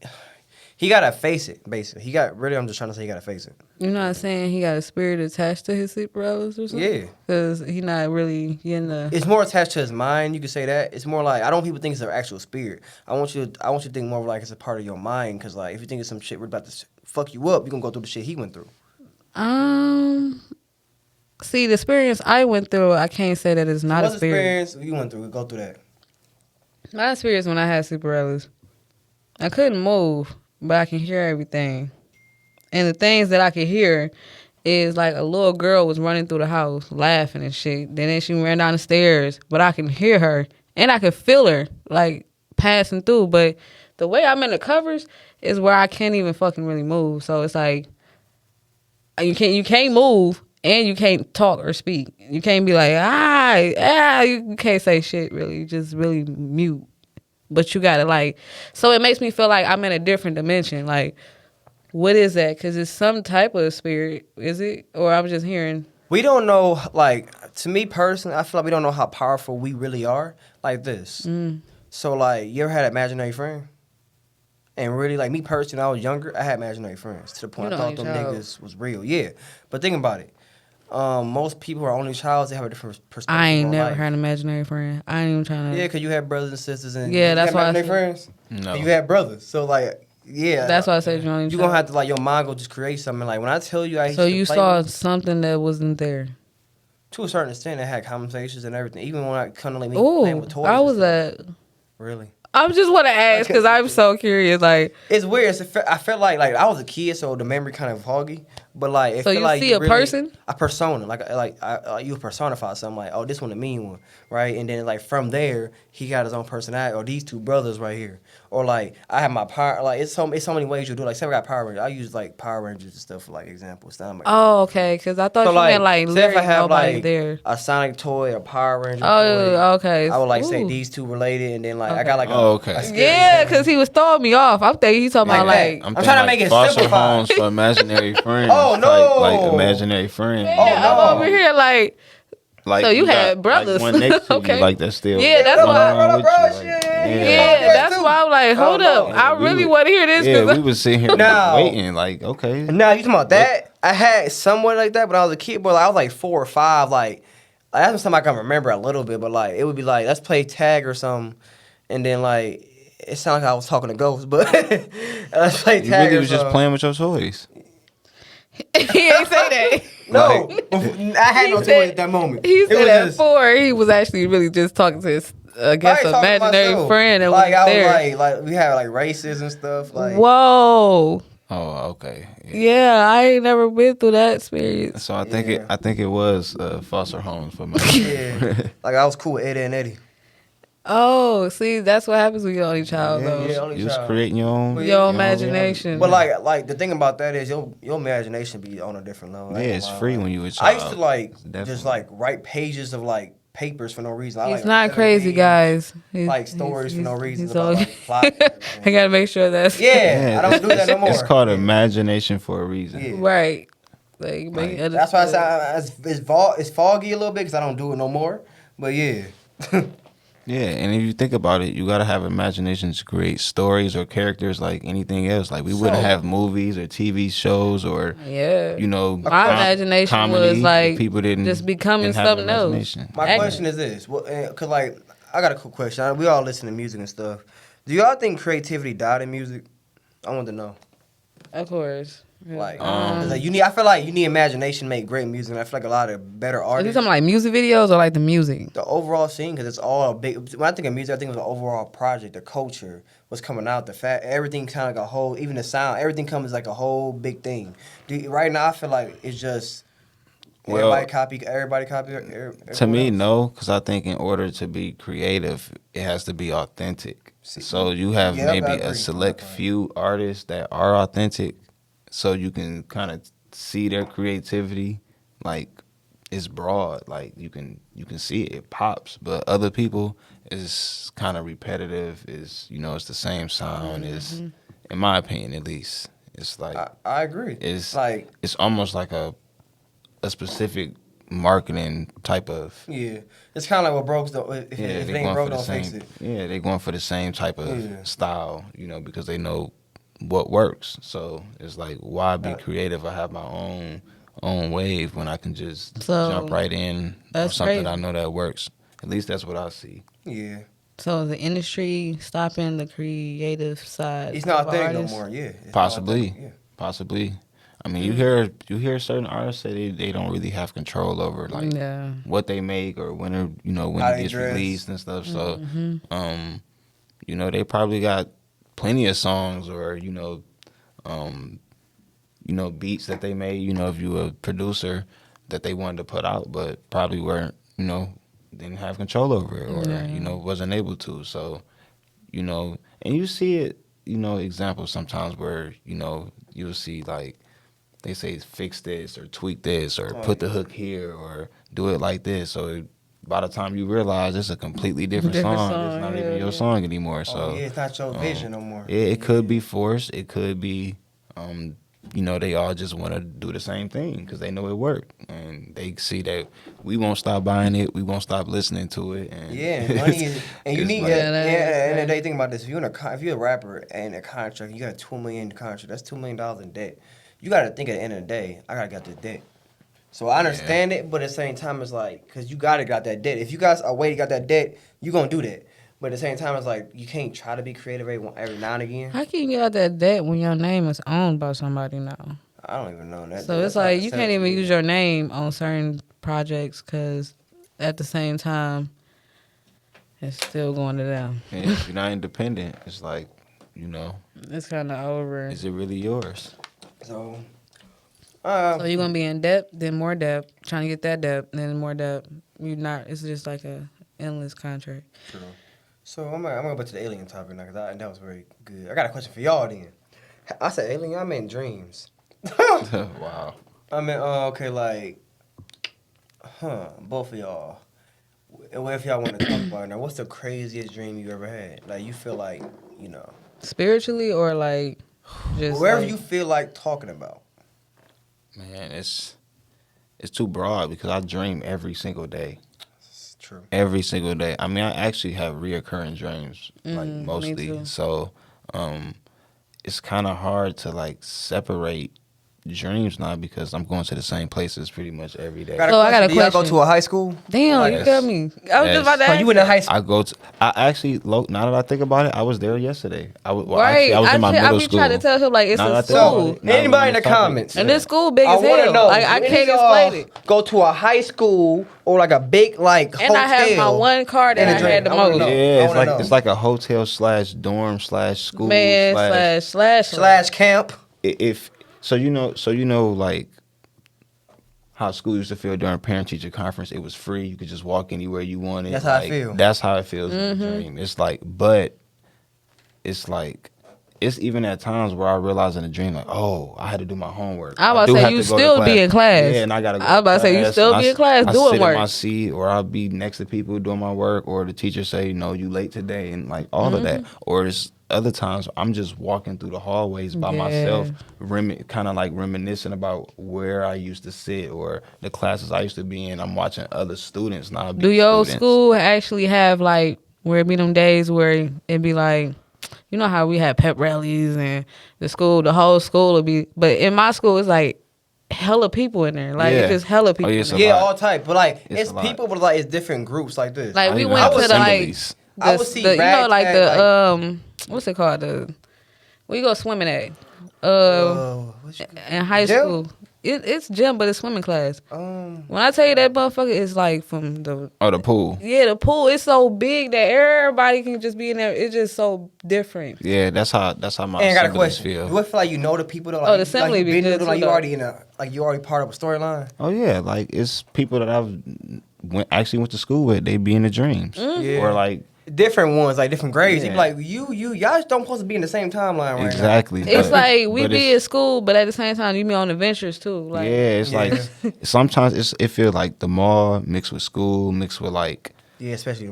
he gotta face it. Basically, I'm just trying to say he gotta face it. You're not saying he got a spirit attached to his sleep paralysis or something? Yeah. Because he not really getting the... It's more attached to his mind. You could say that. It's more like I don't want people to think it's an actual spirit. I want you to think more of like it's a part of your mind. Because like if you think it's some shit we're about to fuck you up, you're gonna go through the shit he went through. See, the experience I went through, I can't say that it's not a What's the spirit. experience you went through? Go through that. My experience when I had sleep paralysis, I couldn't move, but I can hear everything. And the things that I could hear is like a little girl was running through the house laughing and shit. Then she ran down the stairs, but I can hear her and I can feel her like passing through. But the way I'm in the covers is where I can't even fucking really move. So it's like you can't move and you can't talk or speak. You can't be like you can't say shit really. You just really mute. But you gotta like, so it makes me feel like I'm in a different dimension. Like, what is that? Because it's some type of spirit, is it? Or I'm just hearing. We don't know, like, to me personally, I feel like we don't know how powerful we really are like this. So, like, you ever had an imaginary friend? And really, like, me personally, when I was younger, I had imaginary friends to the point I thought them niggas was real. Yeah. But think about it. Most people who are only child, they have a different perspective I ain't on never life. had an imaginary friend. I ain't even trying to. Yeah, because you had brothers and sisters. And Yeah, you that's had why I imaginary said- friends? No. And you had brothers. So, like, yeah. That's why I said you only. You're going to have to, like, your mind go just create something. Like, when I tell you I used So to you play saw with- something that wasn't there. to a certain extent, I had conversations and everything. Even when I kind of like me playing Ooh, with toys. I and was stuff. at. Really? I just want to ask because I'm so curious. Like, It's weird. I felt like I was a kid, so the memory kind of foggy. But like, it So feel you like see a person? a persona, you personify something. Like, oh, this one a mean one, right? And then like from there, he got his own personality. Or these two brothers right here. Or like I have my power. Like it's so many ways you do it. Like say I got Power Rangers. I use like Power Rangers and stuff for like examples. oh, okay, because I thought So you like, meant like say if literally I have nobody like there. a Sonic toy, a Power Ranger Oh, toy, okay. I would like say Ooh. these two related, and then like I Okay. got like Oh, okay. a scary Yeah, thing. because he was throwing me off. I'm thinking he's talking Like about that. like. I'm thinking trying to like make it foster simplified. homes for imaginary friends. Oh, no. Like imaginary friends. Yeah, Oh, no. I'm over here like. Like So you had got, brothers. Like one next to Okay. you, like that's still. Yeah, that's going why- on with you, like, Yeah, that's why I'm like, hold Oh, up. no. I we really would- want to hear this. Yeah, 'Cause we was sitting here No. waiting, like, okay. Now you talking about that? I had someone like that when I was a kid, but like, I was like 4 or 5. Like that's something I can remember a little bit, but like it would be like let's play tag or something, and then like it sounded like I was talking to ghosts, but let's play You tag. really or was just something. playing with your toys. he ain't say that. No, I had He no toy said- at that moment. He It said was at just- 4, he was actually really just talking to his, I guess, Probably talking to imaginary myself. friend that like was I was there. like we had like races and stuff. Like Whoa. Oh, okay. Yeah. Yeah, I ain't never been through that experience. So I think Yeah. I think it was foster homes for my. yeah, like I was cool with Eddie and Eddie. Oh, see, that's what happens when you're only child, though. yeah. only You was child. creating your own. But Your own imagination. But like the thing about that is your imagination be on a different level. I Yeah, ain't it's gonna lie. free when you a I child. used to like Definitely. just like write pages of like papers for no reason. I, He's like, not 7 crazy, pages, guys. He's- Like stories for no he's- reason he's about all- like plot. and everything. I gotta make sure that's Yeah, I don't do that no more. It's called imagination for a reason. Yeah. right. Like, make it That's why I understood. say it's foggy a little bit because I don't do it no more. But yeah, Yeah, and if you think about it, you gotta have imagination to create stories or characters like anything else. Like we wouldn't So- have movies or TV shows or Yeah. you know. My imagination comedy was if like people didn't just becoming didn't have something else. imagination. my Acting. question is this: cause like I got a cool question. We all listen to music and stuff. Do y'all think creativity died in music? I want to know. Of course. Like, 'cause, like, I feel like you need imagination to make great music. And I feel like a lot of better Is artists. it something like music videos or like the music? The overall scene, because it's all a big. When I think of music, I think of the overall project, the culture, what's coming out, the fact, everything kind of like a whole, even the sound, everything comes like a whole big thing. Right now, I feel like it's just everybody copy. To me, else. no, because I think in order to be creative, it has to be authentic. So you have maybe a select few artists that are authentic, so you can kind of see their creativity, like it's broad, like you can see it, it pops. But other people is kind of repetitive. Is it's the same sound. Is in my opinion at least. It's like I agree. It's like it's almost like a specific marketing type of. Yeah, it's kind of like what broke. If it ain't broke, don't fix it. Yeah, they're going for the same type of style, because they know what works. So it's like, why be creative? I have my own wave when I can just jump right in on something I know that works. At least that's what I see. Yeah. So is the industry stopping the creative side? It's not authentic no more. Yeah. Possibly. I mean, you hear certain artists say they don't really have control over like what they make or when it gets released and stuff. So, they probably got plenty of songs or beats that they made. If you a producer that they wanted to put out, but probably weren't didn't have control over it or wasn't able to. So, and you see it examples sometimes where you'll see like. They say fix this or tweak this or put the hook here or do it like this. So by the time you realize it's a completely different song, it's not even your song anymore. So it's not your vision no more. It could be forced. It could be, they all just want to do the same thing because they know it worked and they see that we won't stop buying it, we won't stop listening to it. And money is, and you need and they think about this. If you're a rapper and a contract, you got a $2 million contract. That's $2 million in debt. You got to think at the end of the day, I got to get this debt. So I understand it, but at the same time, it's like, because you got to got that debt. If you guys are waiting, got that debt, you going to do that. But at the same time, it's like, you can't try to be creative every now and again. How can you get out that debt when your name is owned by somebody now? I don't even know that. So it's like, you can't even use your name on certain projects because at the same time, it's still going to them. And if you're not independent, it's like, It's kind of over. Is it really yours? So you're gonna be in debt, then more debt, trying to get that debt, then more debt. It's just like a endless contract. True. So I'm gonna go back to the alien topic now because that was very good. I got a question for y'all then. I said alien, I meant dreams. Wow. I mean, both of y'all. If y'all want to talk about it now, what's the craziest dream you ever had? Like you feel like, spiritually or like. Just wherever you feel like talking about. Man, it's too broad because I dream every single day. It's true. Every single day. I mean, I actually have reoccurring dreams, like mostly. So, it's kind of hard to like separate dreams now because I'm going to the same places pretty much every day. I got a question. Do y'all go to a high school? Damn, you got me. I was just about to ask. You went to high school? I actually, now that I think about it, I was there yesterday. I was in my middle I be school. trying to tell him, like, it's a school. Anybody in the comments? And this school big as I want to hell. know. Like, I can't explain it. Go to a high school or like a big, like, hotel. And I have my one car that I had the most. Yeah, it's like a hotel / dorm / school. Man, slash camp. So like how school used to feel during parent-teacher conference. It was free. You could just walk anywhere you wanted. That's how I feel. That's how it feels in the dream. It's like, but it's like, it's even at times where I realize in a dream, like, oh, I had to do my homework. I was about to say, you still be in class. Yeah, and I got to go I was about to say, you still be in class doing work. I sit in my seat, or I'll be next to people doing my work, or the teacher say, no, you late today, and like all of that. Or it's other times I'm just walking through the hallways by myself, kind of like reminiscing about where I used to sit or the classes I used to be in. I'm watching other students now. Do your school actually have like where it be them days where it be like, you know how we had pep rallies and the whole school would be, but in my school it's like hella people in there. Like, it's just hella people. All type. But like, it's people, but like, it's different groups like this. Like, we went to the, like, I would see what's it called? Where you go swimming at? What you- In high Gym? school. It's gym, but it's swimming class. Um, When I tell you that motherfucker is like from the Oh, the pool. the pool is so big that everybody can just be in there. It's just so different. Yeah, that's how my and I got a assemblies question. feel. Do it feel like you know the people though? Like, Oh, the assembly you be been good to them, like too, you though. already you already part of a storyline. Oh yeah, like it's people that I've actually went to school with. They be in the dreams, Yeah. or like Different ones, like different grades. You Yeah. be like, y'all don't supposed to be in the same timeline right exactly. It's but- like we but be it's- at school, but at the same time you be on adventures too. Like, yeah, it's like sometimes it feels like the mall mixed with school, mixed with like now. Yeah, especially.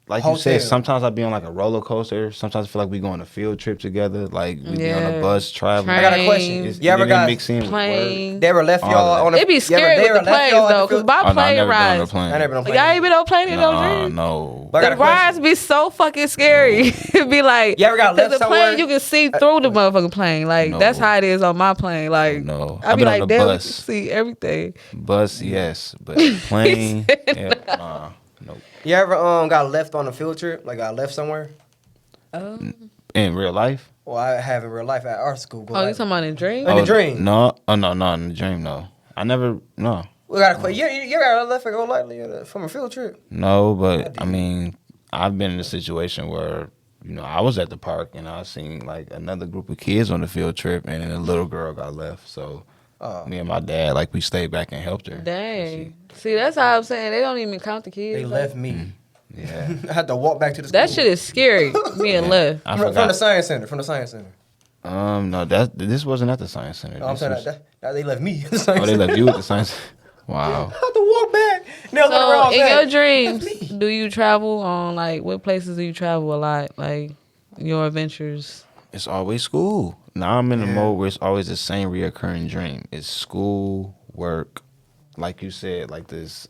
like you said, Hotel. sometimes I be on like a roller coaster. Sometimes I feel like we go on a field trip together. Like we be on a Yeah. bus traveling. I got a question. Train, It's, You ever then it got mix in with plane. work. They ever left All y'all of on the? It be you ever- scary they with ever the left planes y'all at the though, cause field- my Oh, no, I plane never been on a rides. plane. I never been on Y'all plane. ain't been on plane in no Nah, dream. no. But I The got a question. rides be so fucking scary. It be like, You ever got 'cause left the somewhere? plane you can see through the motherfucking plane. Like No. that's how it is on my plane. Like No. I I've be been on like, the damn, bus. you can see everything. Bus, yes, but plane, yeah, nah, nope. You ever got left on a field trip? Like got left somewhere? In real life? Well, I have in real life at our school. But Oh, you like, talking about in dream? In the dream. No, no, in the dream, no. I never, no. we got a question. You ever got left and go lightly from a field trip? No, but I mean, I've been in a situation where, I was at the park and I seen like another group of kids on the field trip and then a little girl got left. So me and my dad, like we stayed back and helped her. Dang. See, that's how I'm saying. They don't even count the kids. They like- left me. Yeah. I had to walk back to the school. That shit is scary. Being left. I from the forgot. science center. From the science center. No, this wasn't at the science center. No, I'm This saying was- that they left me. At the science Oh, they center. left you at the science. Wow. I had to walk back. Now So in your Left dreams, me. do you travel on like what places do you travel a lot? Like your adventures. It's always school. Now I'm in a mode where it's always the same reoccurring dream. It's school, work, like you said, like this,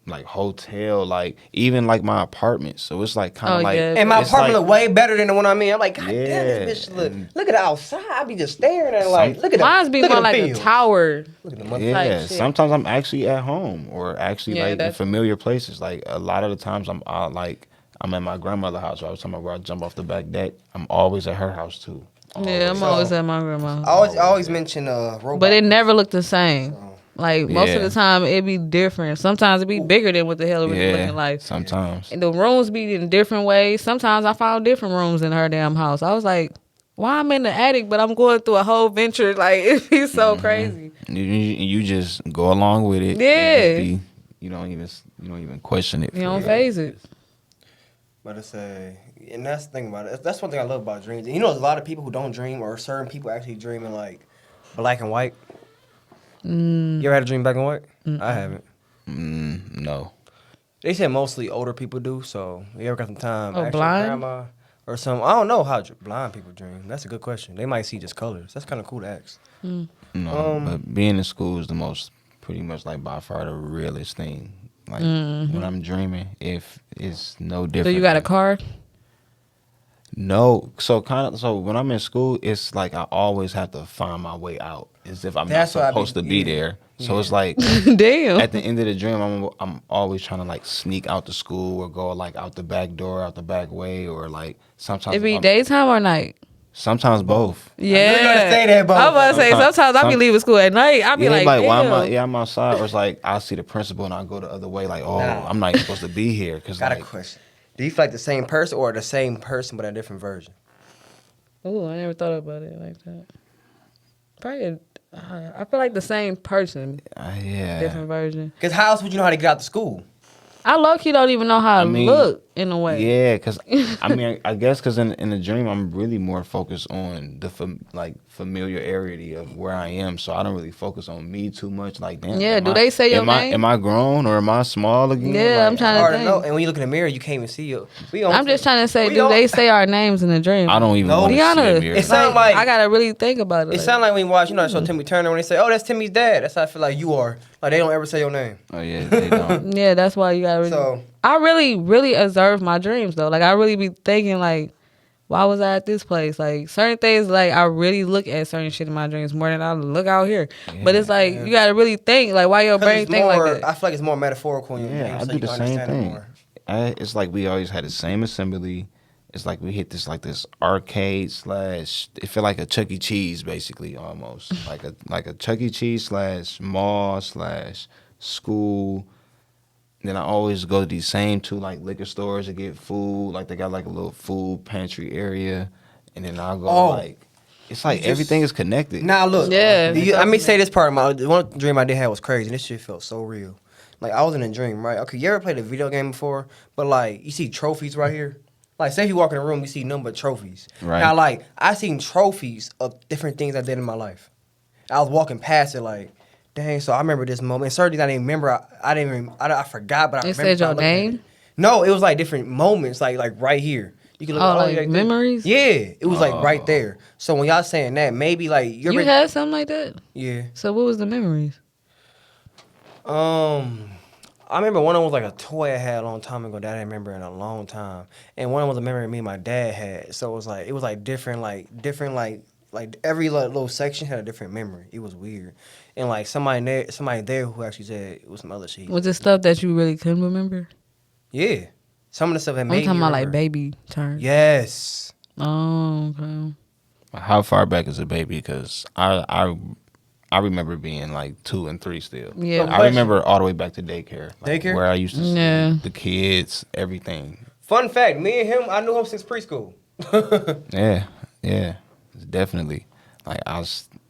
like hotel, like even like my apartment. So it's like kind of Oh, like, yeah. And my it's apartment like- look way better than the one I'm in. I'm like, God damn, Yeah, this bitch look. and- Look at the outside. I be just staring at it like, look at Mine's the, be look more at the like a field. tower. Look at the mother. Yeah, type shit. sometimes I'm actually at home or actually Yeah, like in that's- familiar places. Like a lot of the times I'm at my grandmother's house. I was talking about where I jump off the back deck. I'm always at her house too. Yeah, I'm So- always at my grandma's. I always mention robot. But it never looked the same. Like most of Yeah. the time, it be different. Sometimes it be bigger than what the hell it was Yeah, looking like. sometimes. And the rooms be in different ways. Sometimes I found different rooms in her damn house. I was like, why I'm in the attic, but I'm going through a whole venture. Like it be so crazy. You just go along with it. Yeah. You don't even question it. You for don't real. phase it. But it's and that's the thing about it. That's one thing I love about dreams. And you know, there's a lot of people who don't dream, or certain people actually dream in like black and white. You ever had a dream black and white? I haven't. No. They said mostly older people do. So you ever got some time? Oh, ask your blind? grandma or some. I don't know how blind people dream. That's a good question. They might see just colors. That's kind of cool to ask. No, but being in school is the most, pretty much like by far the realest thing. Like when I'm dreaming, if it's no So different. you got a than- car? No, so when I'm in school, it's like I always have to find my way out, as if I'm That's what I not supposed be- to be yeah. there. So it's like Damn. at the end of the dream, I'm always trying to like sneak out the school or go like out the back door, out the back way, or like sometimes It be I'm- daytime or night? sometimes both. Yeah. you gotta say that, both. I was about to say, sometimes I be leaving school at night. I be Yeah, like, why damn. I'm outside, or it's like I see the principal and I go the other way, like, oh, Nah. I'm not even supposed to be here, cause Got a like, question. Do you feel like the same person or the same person but a different version? Ooh, I never thought about it like that. Probably, I feel like the same person, yeah, different version. Because how else would you know how to get out to school? I low-key don't even know how I to mean, look in a way. yeah, cause I mean, I guess cause in the dream I'm really more focused on the familiarity of where I am, so I don't really focus on me too much. Like, damn, Yeah, am do I- they say your am name? Am I grown or am I small again? Yeah, Like, I'm trying to Hard to think. know. And when you look in the mirror, you can't even see you. I'm just trying to say, We do don't- they say our names in the dream? I don't even No. want to see Deanna, a mirror. It sound like- I gotta really think about it. It sounds like when you watch, you know, so Timmy Turner when they say, "Oh, that's Timmy's dad." That's how I feel like you are. Like they don't ever say your name. Oh yeah, they don't. Yeah, that's why you gotta really. So- I really observe my dreams though. Like I really be thinking like, why was I at this place? Like certain things, like I really look at certain shit in my dreams more than I look out here. But it's like you gotta really think like why your 'Cause brain it's think more, like that. I feel like it's more metaphorical in your Yeah, dreams, I so do you the can same understand it thing. more. It's like we always had the same assembly. it's like we hit this arcade slash. It feel like a Chuck E. Cheese basically almost like a Chuck E. Cheese slash mall slash school. Then I always go to these same two like liquor stores to get food. Like they got like a little food pantry area, and then I'll go like it's like everything is connected. Now look, Yeah. let me say this part. One dream I did have was crazy. This shit felt so real. Like I was in a dream, right? Okay, you ever played a video game before? But like you see trophies right here. Like say if you walk in a room, you see nothing but trophies. Right. Now like I seen trophies of different things I did in my life. I was walking past it like. Dang, so I remember this moment. Certain things I didn't remember. I forgot, but I remember. It said your name? No, it was like different moments, like right here. You can look at like memories? Yeah, it was like right there. So when y'all saying that, maybe like you had something like that? Yeah. So what was the memories? I remember one of them was like a toy I had a long time ago that I didn't remember in a long time, and one of them was a memory me and my dad had. So it was like different every little section had a different memory. It was weird. And like somebody there who actually said it was some other shit. Was it stuff that you really couldn't remember? Yeah. Some of the stuff that made I'm talking me about remember. like baby turn. Yes. Oh, okay. How far back is a baby? Because I remember being like 2 and 3 still. Yeah. I remember all the way back to daycare. Like, Daycare? where I used to see the kids, everything. Fun fact, me and him, I knew him since preschool. Yeah, definitely. Like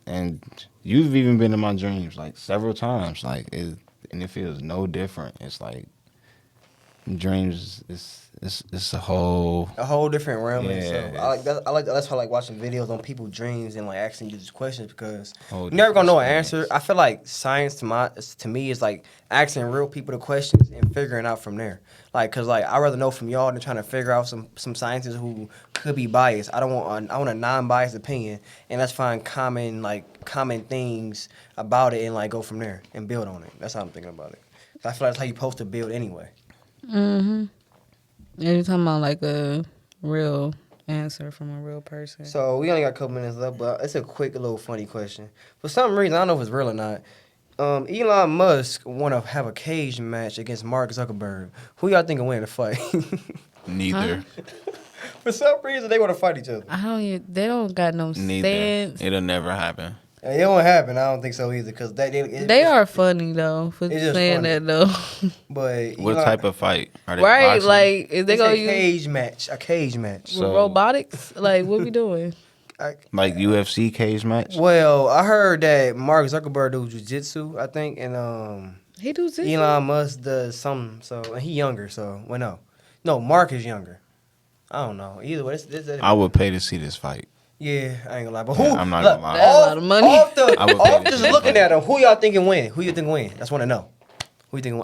and you've even been in my dreams like several times. Like and it feels no different. It's like dreams. It's a whole different realm. Yeah, And stuff. That's why I like watching videos on people's dreams and like asking you these questions because Whole you're never gonna know an different answer. I feel like science to me is like asking real people the questions and figuring out from there. Like, cause like I rather know from y'all than trying to figure out some scientists who could be biased. I want a non-biased opinion, and let's find common things about it and like go from there and build on it. That's how I'm thinking about it. I feel like that's how you're supposed to build anyway. Mm-hmm. And you're talking about like a real answer from a real person. So we only got a couple minutes left, but it's a quick little funny question. For some reason, I don't know if it's real or not. Elon Musk want to have a cage match against Mark Zuckerberg. Who y'all think will win the fight? neither. For some reason, they want to fight each other. They don't got no Neither. sense. It'll never happen. It won't happen. I don't think so either. Cause they are funny though for It's just saying funny. that though. But What type of fight? Are they Right, boxing? like is they it's gonna a use cage match. A cage match. with robotics? Like what we doing? Like UFC cage match? Well, I heard that Mark Zuckerberg do jiu-jitsu, I think, and He do this. Elon Musk does something. So and he younger. So no, Mark is younger. I don't know. Either way, I would pay to see this fight. yeah, I ain't gonna lie. But Yeah, who? I'm not look, gonna lie. That's a lot of money. I would pay Off to just see looking the at him, who y'all thinking win? Who you think win? That's what I know. Who you think win?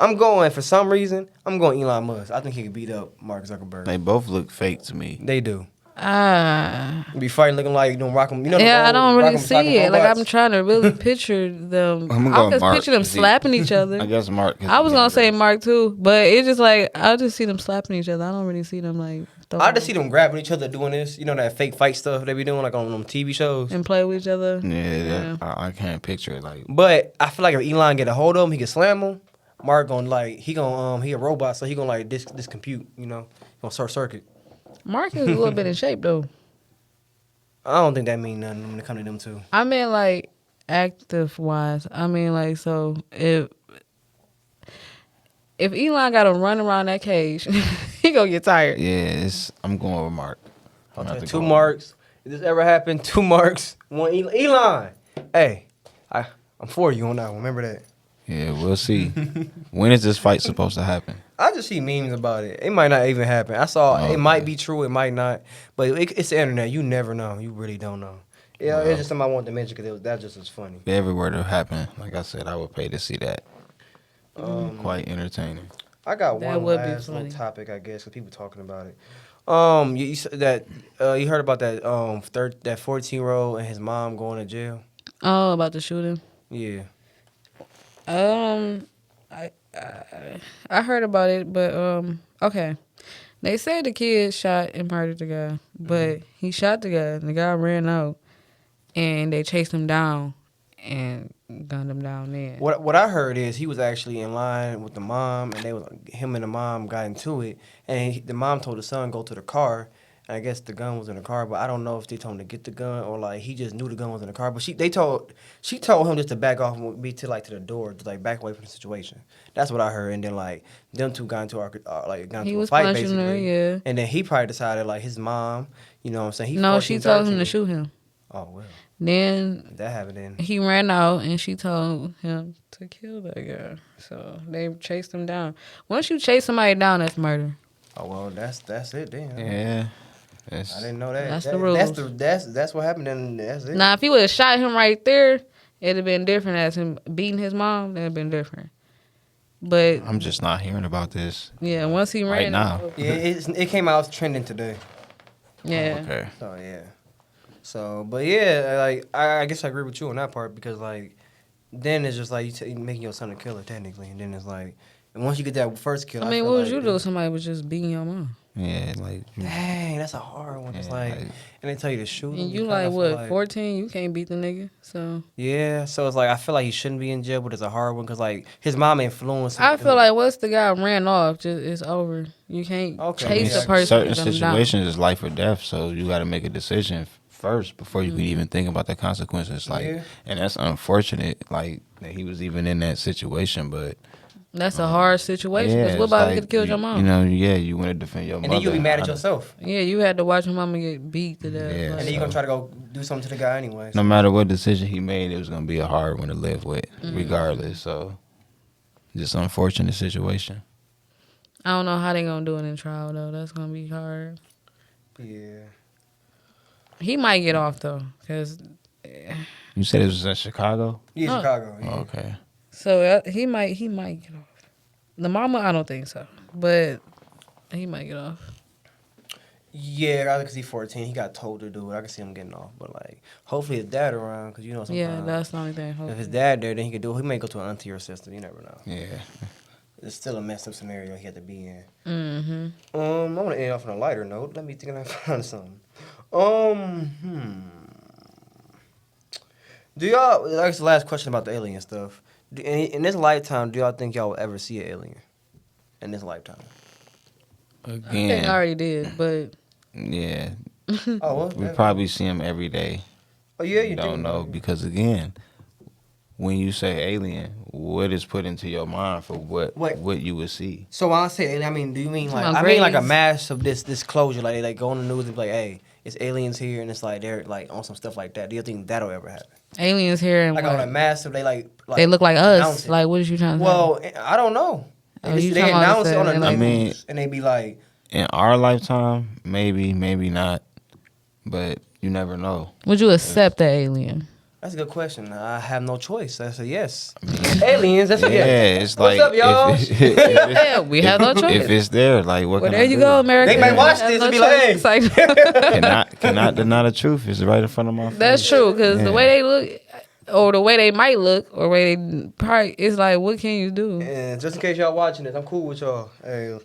I'm going for some reason. I'm going Elon Musk. I think he could beat up Mark Zuckerberg. They both look fake to me. They do. Ah. Be fighting looking like Rock'em. You know. Yeah, I don't really Rock'em see Sock'em it. Like robots? I'm trying to really picture them. I'm gonna I go can Mark, picture them 'cause he- slapping each other. I guess Mark. I was gonna say Mark too, but it's just like I just see them slapping each other. I don't really see them like. I just see them grabbing each other doing this. You know that fake fight stuff they be doing like on them TV shows. and play with each other. Yeah. I can't picture it. Like But I feel like if Elon get a hold of him, he can slam him. Mark he a robot, so he gonna like discompute. You know, gonna short circuit. Mark is a little bit in shape though. I don't think that mean nothing when it come to them two. I mean, like active wise. I mean, like so if Elon got to run around that cage, he gonna get tired. yeah, I'm going with Mark. I'm gonna have to Two go. marks. If this ever happened, 2 marks. 1 Elon. Hey, I'm for you on that one. Remember that. Yeah, we'll see. When is this fight supposed to happen? I just see memes about it. It might not even happen. I saw it might be true, it might not. But it's the internet. You never know. You really don't know. Yeah, it's just something I wanted to mention because that just was funny. If it ever were to happen, like I said, I would pay to see that. Quite entertaining. I got That one would be last little funny. topic, I guess, because people talking about it. You said that you heard about that that 14-year-old and his mom going to jail. Oh, about the shooting. Yeah. I heard about it, but okay. They said the kid shot and murdered the guy, but he shot the guy, and the guy ran out, and they chased him down, and gunned him down there. What I heard is he was actually in line with the mom, and him and the mom got into it, and the mom told the son go to the car. And I guess the gun was in the car, but I don't know if they told him to get the gun or like he just knew the gun was in the car. But she told him just to back off and be to the door, to like back away from the situation. That's what I heard. And then like them two got into a fight basically. Her, yeah. And then he probably decided like his mom, you know what I'm saying? She told him to shoot him. Oh well. Then that happened. Then he ran out and she told him to kill that guy. So they chased him down. Once you chase somebody down, that's murder. Oh well, that's it then. Yeah. I didn't know that. That's the rules. That's what happened, and that's it. Now, if he would have shot him right there, it'd have been different. As him beating his mom, that'd have been different. But I'm just not hearing about this. Yeah, once he ran right now. Yeah, it came out trending today. Yeah. Oh, okay. So yeah. So, but yeah, like I guess I agree with you on that part because like then it's just like you making your son a killer technically, and then it's like and once you get that first kill, I mean, what would you do if somebody was just beating your mom? Yeah, like dang, that's a hard one. It's like, and they tell you to shoot him. And you like what, 14? You can't beat the nigga, so. Yeah, so it's like I feel like he shouldn't be in jail, but it's a hard one because like his mom influenced him. I feel like once the guy ran off, just it's over. You can't chase the person. Certain situations is life or death, so you got to make a decision first before you could even think about the consequences. Like, and that's unfortunate. Like that he was even in that situation, but. That's a hard situation. Because what about if you killed your mom? You know, you want to defend your mother. And then you'll be mad at yourself. Yeah, you had to watch your mama get beat to death. Yeah, and then you're going to try to go do something to the guy anyway. No matter what decision he made, it was going to be a hard one to live with, regardless. So, just an unfortunate situation. I don't know how they going to do it in trial, though. That's going to be hard. Yeah. He might get off, though, because... You said it was in Chicago? Yeah, Chicago. Yeah. Oh, okay. So he might get off. The mama, I don't think so, but he might get off. Yeah, because he's 14, he got told to do it. I can see him getting off, but like, hopefully his dad around, because you know sometimes. Yeah, that's the only thing. If his dad there, then he could do it. He may go to an auntie or sister. You never know. Yeah. It's still a messed up scenario he had to be in. Mm-hmm. I want to end off on a lighter note. Let me think I found something. Do y'all? That's the last question about the alien stuff. In this lifetime, do y'all think y'all will ever see an alien? In this lifetime. Again. I think I already did, but. Yeah. Oh, well, we probably see them every day. Oh yeah, you don't know because again, when you say alien, what is put into your mind for what you would see? So when I say alien, I mean, do you mean like I mean like a mass of this closure, like they like go on the news and be like, hey, it's aliens here, and it's like they're like on some stuff like that. Do you think that'll ever happen? Aliens here and like what? on a massive, they they look like us. Like what is you trying to say? Well, I don't know. They announce it on the news, I mean, and they be like, in our lifetime, maybe not, but you never know. Would you accept the alien? That's a good question. I have no choice. That's a yes. I mean, aliens, that's a yes. Yeah, it's what's like, up, y'all? Yeah, we have no choice. If it's there, like what well, can there I you do? go, America. They might watch this and be like, hey. cannot deny the truth. It's right in front of my face. That's true, because the way they look, or the way they might look, or the way they probably, it's like, what can you do? Yeah, just in case y'all watching this, I'm cool with y'all. Hey.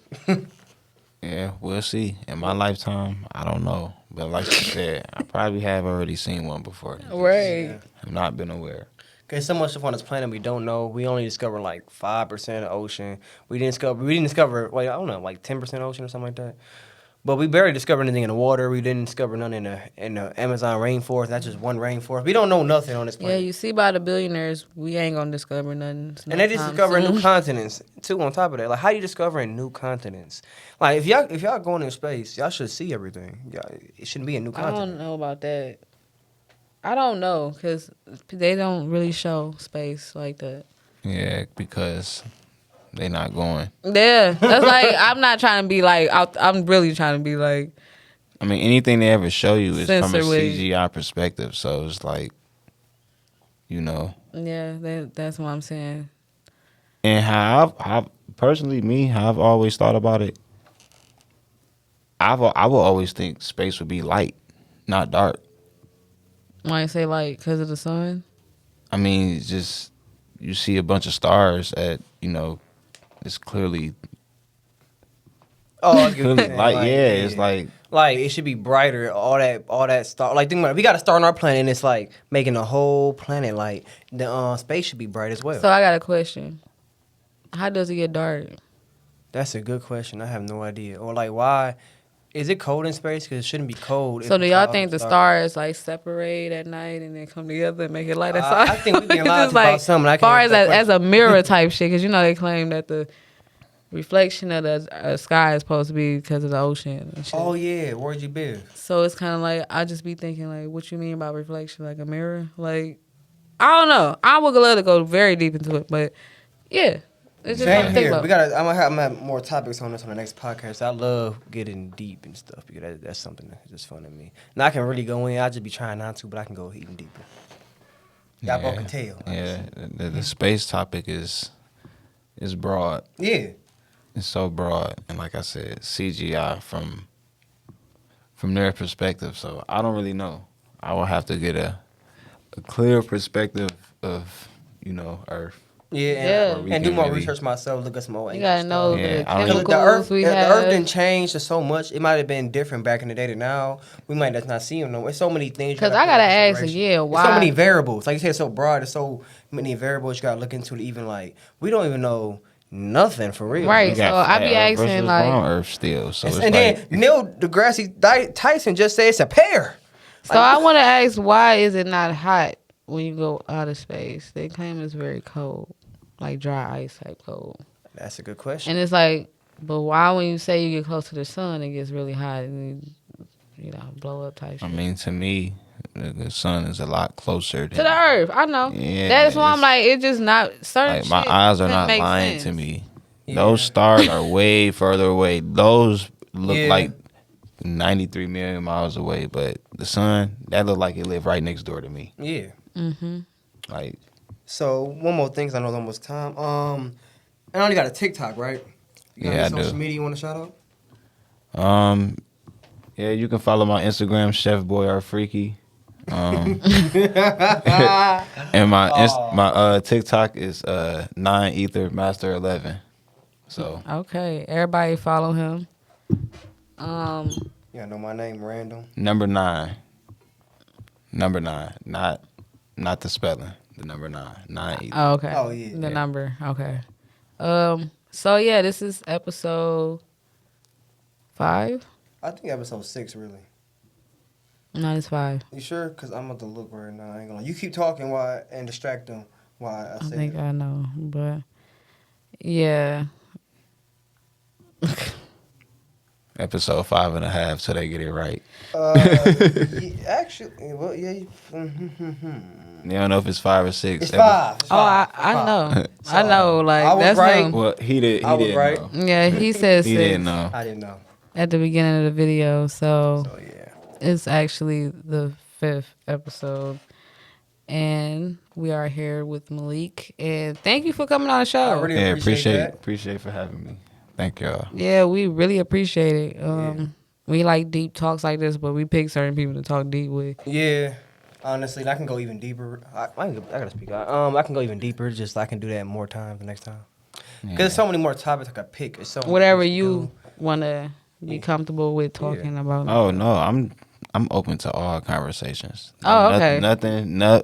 Yeah, we'll see. In my lifetime, I don't know. But like you said, I probably have already seen one before. Right. Yeah. I've not been aware. There's so much stuff on this planet we don't know. We only discovered like 5% of ocean. We didn't discover, well, I don't know, like 10% ocean or something like that. But we barely discovered anything in the water. We didn't discover none in the Amazon rainforest. That's just one rainforest. We don't know nothing on this planet. Yeah, you see by the billionaires, we ain't gonna discover nothing. And they just discovering new continents too. On top of that, like how you discovering new continents? Like if y'all going in space, y'all should see everything. It shouldn't be a new continent. I don't know about that. I don't know because they don't really show space like that. Yeah, because they not going. Yeah, that's like I'm not trying to be like I'm really trying to be like. I mean, anything they ever show you is from a Sensory. CGI perspective, so it's like, you know. Yeah, that's what I'm saying. And how I've personally, how I've always thought about it, I will always think space would be light, not dark. Why you say light? Because of the sun? I mean, it's just you see a bunch of stars at, it's clearly Oh, clearly light. Yeah, it's like Like it should be brighter. All that star. Like think about it, we got a star on our planet, and it's like making the whole planet like the space should be bright as well. So I got a question. How does it get dark? That's a good question. I have no idea. Or like why is it cold in space? Because it shouldn't be cold. So if do the y'all clouds think the start- stars like separate at night and then come together and make it light outside? I think we being lied It's to about something. I as far can't as answer that as a mirror type shit, because you know they claim that the reflection of the sky is supposed to be because of the ocean and shit. Oh yeah, where'd you be? So it's kind of like I just be thinking like, what you mean by reflection? Like a mirror? Like I don't know. I would love to go very deep into it, but yeah, it's just Same something to think here. about. I'm gonna have more topics on this on the next podcast. I love getting deep and stuff because that's something that's just fun to me. Now I can really go in. I just be trying not to, but I can go even deeper. Y'all both can tell. Yeah, the space topic is broad. Yeah. It's so broad, and like I said, CGI from their perspective. So I don't really know. I will have to get a clear perspective of Earth. Yeah, we and do can more really- research myself. Look at some old You ancient gotta stuff. know Yeah, the I don't- chemicals The Earth, we the have. Earth didn't change so much. It might have been different back in the day to now. We might just not see them no more. There's so many things. Because I gotta ask again, There's why? so many variables. Like you said, it's so broad. There's so many variables you gotta look into. To even like, we don't even know nothing for real. Right. We got So I flat be Earth asking, versus like- brown Earth still. So it's And like, then Neil deGrasse Tyson just said it's a pair. So I want to ask, why is it not hot when you go out of space? They claim it's very cold, like dry ice type cold. That's a good question. And it's like, but why when you say you get close to the sun, it gets really hot and blow up type I shit. mean, to me, the sun is a lot closer To the than. earth, I know. Yeah, That's why I'm it's- like, it just not certain. Like my shit eyes are doesn't not make lying to sense. me. Yeah. Those stars are way further away. Those look Yeah. like 93 million miles away, but the sun, that look like it lived right next door to me. Yeah. Mm-hmm. Like, So one more thing, 'cause I know it's almost time. I only got a TikTok, right? You got Yeah, any I social do. media you want to shout out? yeah, you can follow my Instagram, Chef Boy or Freaky. And my TikTok is 9ether Master 11. So Okay, everybody follow him. Yeah, I know my name, random. number 9, not the spelling. The number 9 ether. Oh, okay. Oh, yeah. The Yeah. number. Okay. So yeah, this is episode 5. I think episode 6, really. No, it's 5. You sure? Because I'm about to look right now. I ain't gonna. You keep talking and distract them while I I say think it. I know, but yeah. Episode 5.5, so they get it right. Actually, well, yeah. You don't know if it's 5 or 6. It's 5. It's Oh, I five. know. So, I know. Like I was that's right. him. Well, he did. I He was didn't right. know. Yeah, he said He 6 didn't know. I didn't know. at the beginning of the video. So So yeah. it's actually the 5th episode. And we are here with Malik. And thank you for coming on the show. I really Yeah, appreciate that. appreciate for having me. Thank y'all. Yeah, we really appreciate it. We like deep talks like this, but we pick certain people to talk deep with. Yeah. Honestly, I can go even deeper. I gotta speak. I can go even deeper. Just I can do that more times the next time. Because there's so many more topics I could pick. It's so many Whatever things to you do. want to be comfortable with talking about. Oh no, I'm open to all conversations. Oh, okay.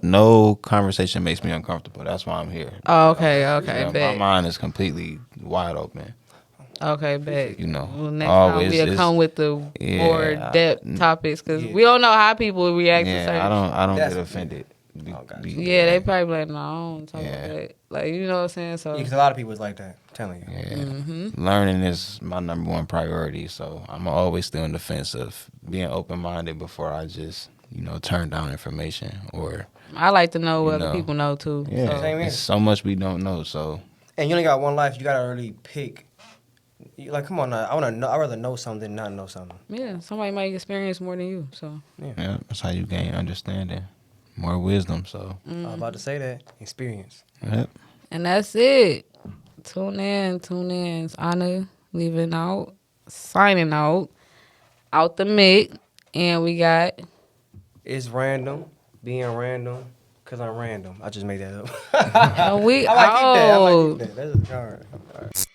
No conversation makes me uncomfortable. That's why I'm here. Oh, okay, You know, my bet. mind is completely wide open. Okay, bet. You know, Well, next always time we'll it's- come with the Yeah, more depth topics because Yeah. we don't know how people react to certain. Yeah, I don't That's- get offended. Oh, gotcha. Yeah, they probably like, no, I don't talk Yeah. about that. Like, you know what I'm saying? So, Yeah, because a lot of people is like that. I'm telling you. Yeah. Mm-hmm. Learning is my number one priority, so I'm always still in the fence of being open-minded before I just, turn down information or I like to know what You other know. people know too. yeah. So. Same here. It's so much we don't know, so And you only got one life. You gotta really pick. Like, come on now. I wanna know. I'd rather know something than not know something. Yeah, somebody might experience more than you. So, yeah, that's how you gain understanding, more wisdom. So I was about to say that. Experience. yep. and that's it. Tune in. It's Anna leaving out, signing out the mic, and we got. It's random. Being random. Because I'm random. I just made that up. And we I might keep that. out. That is all right.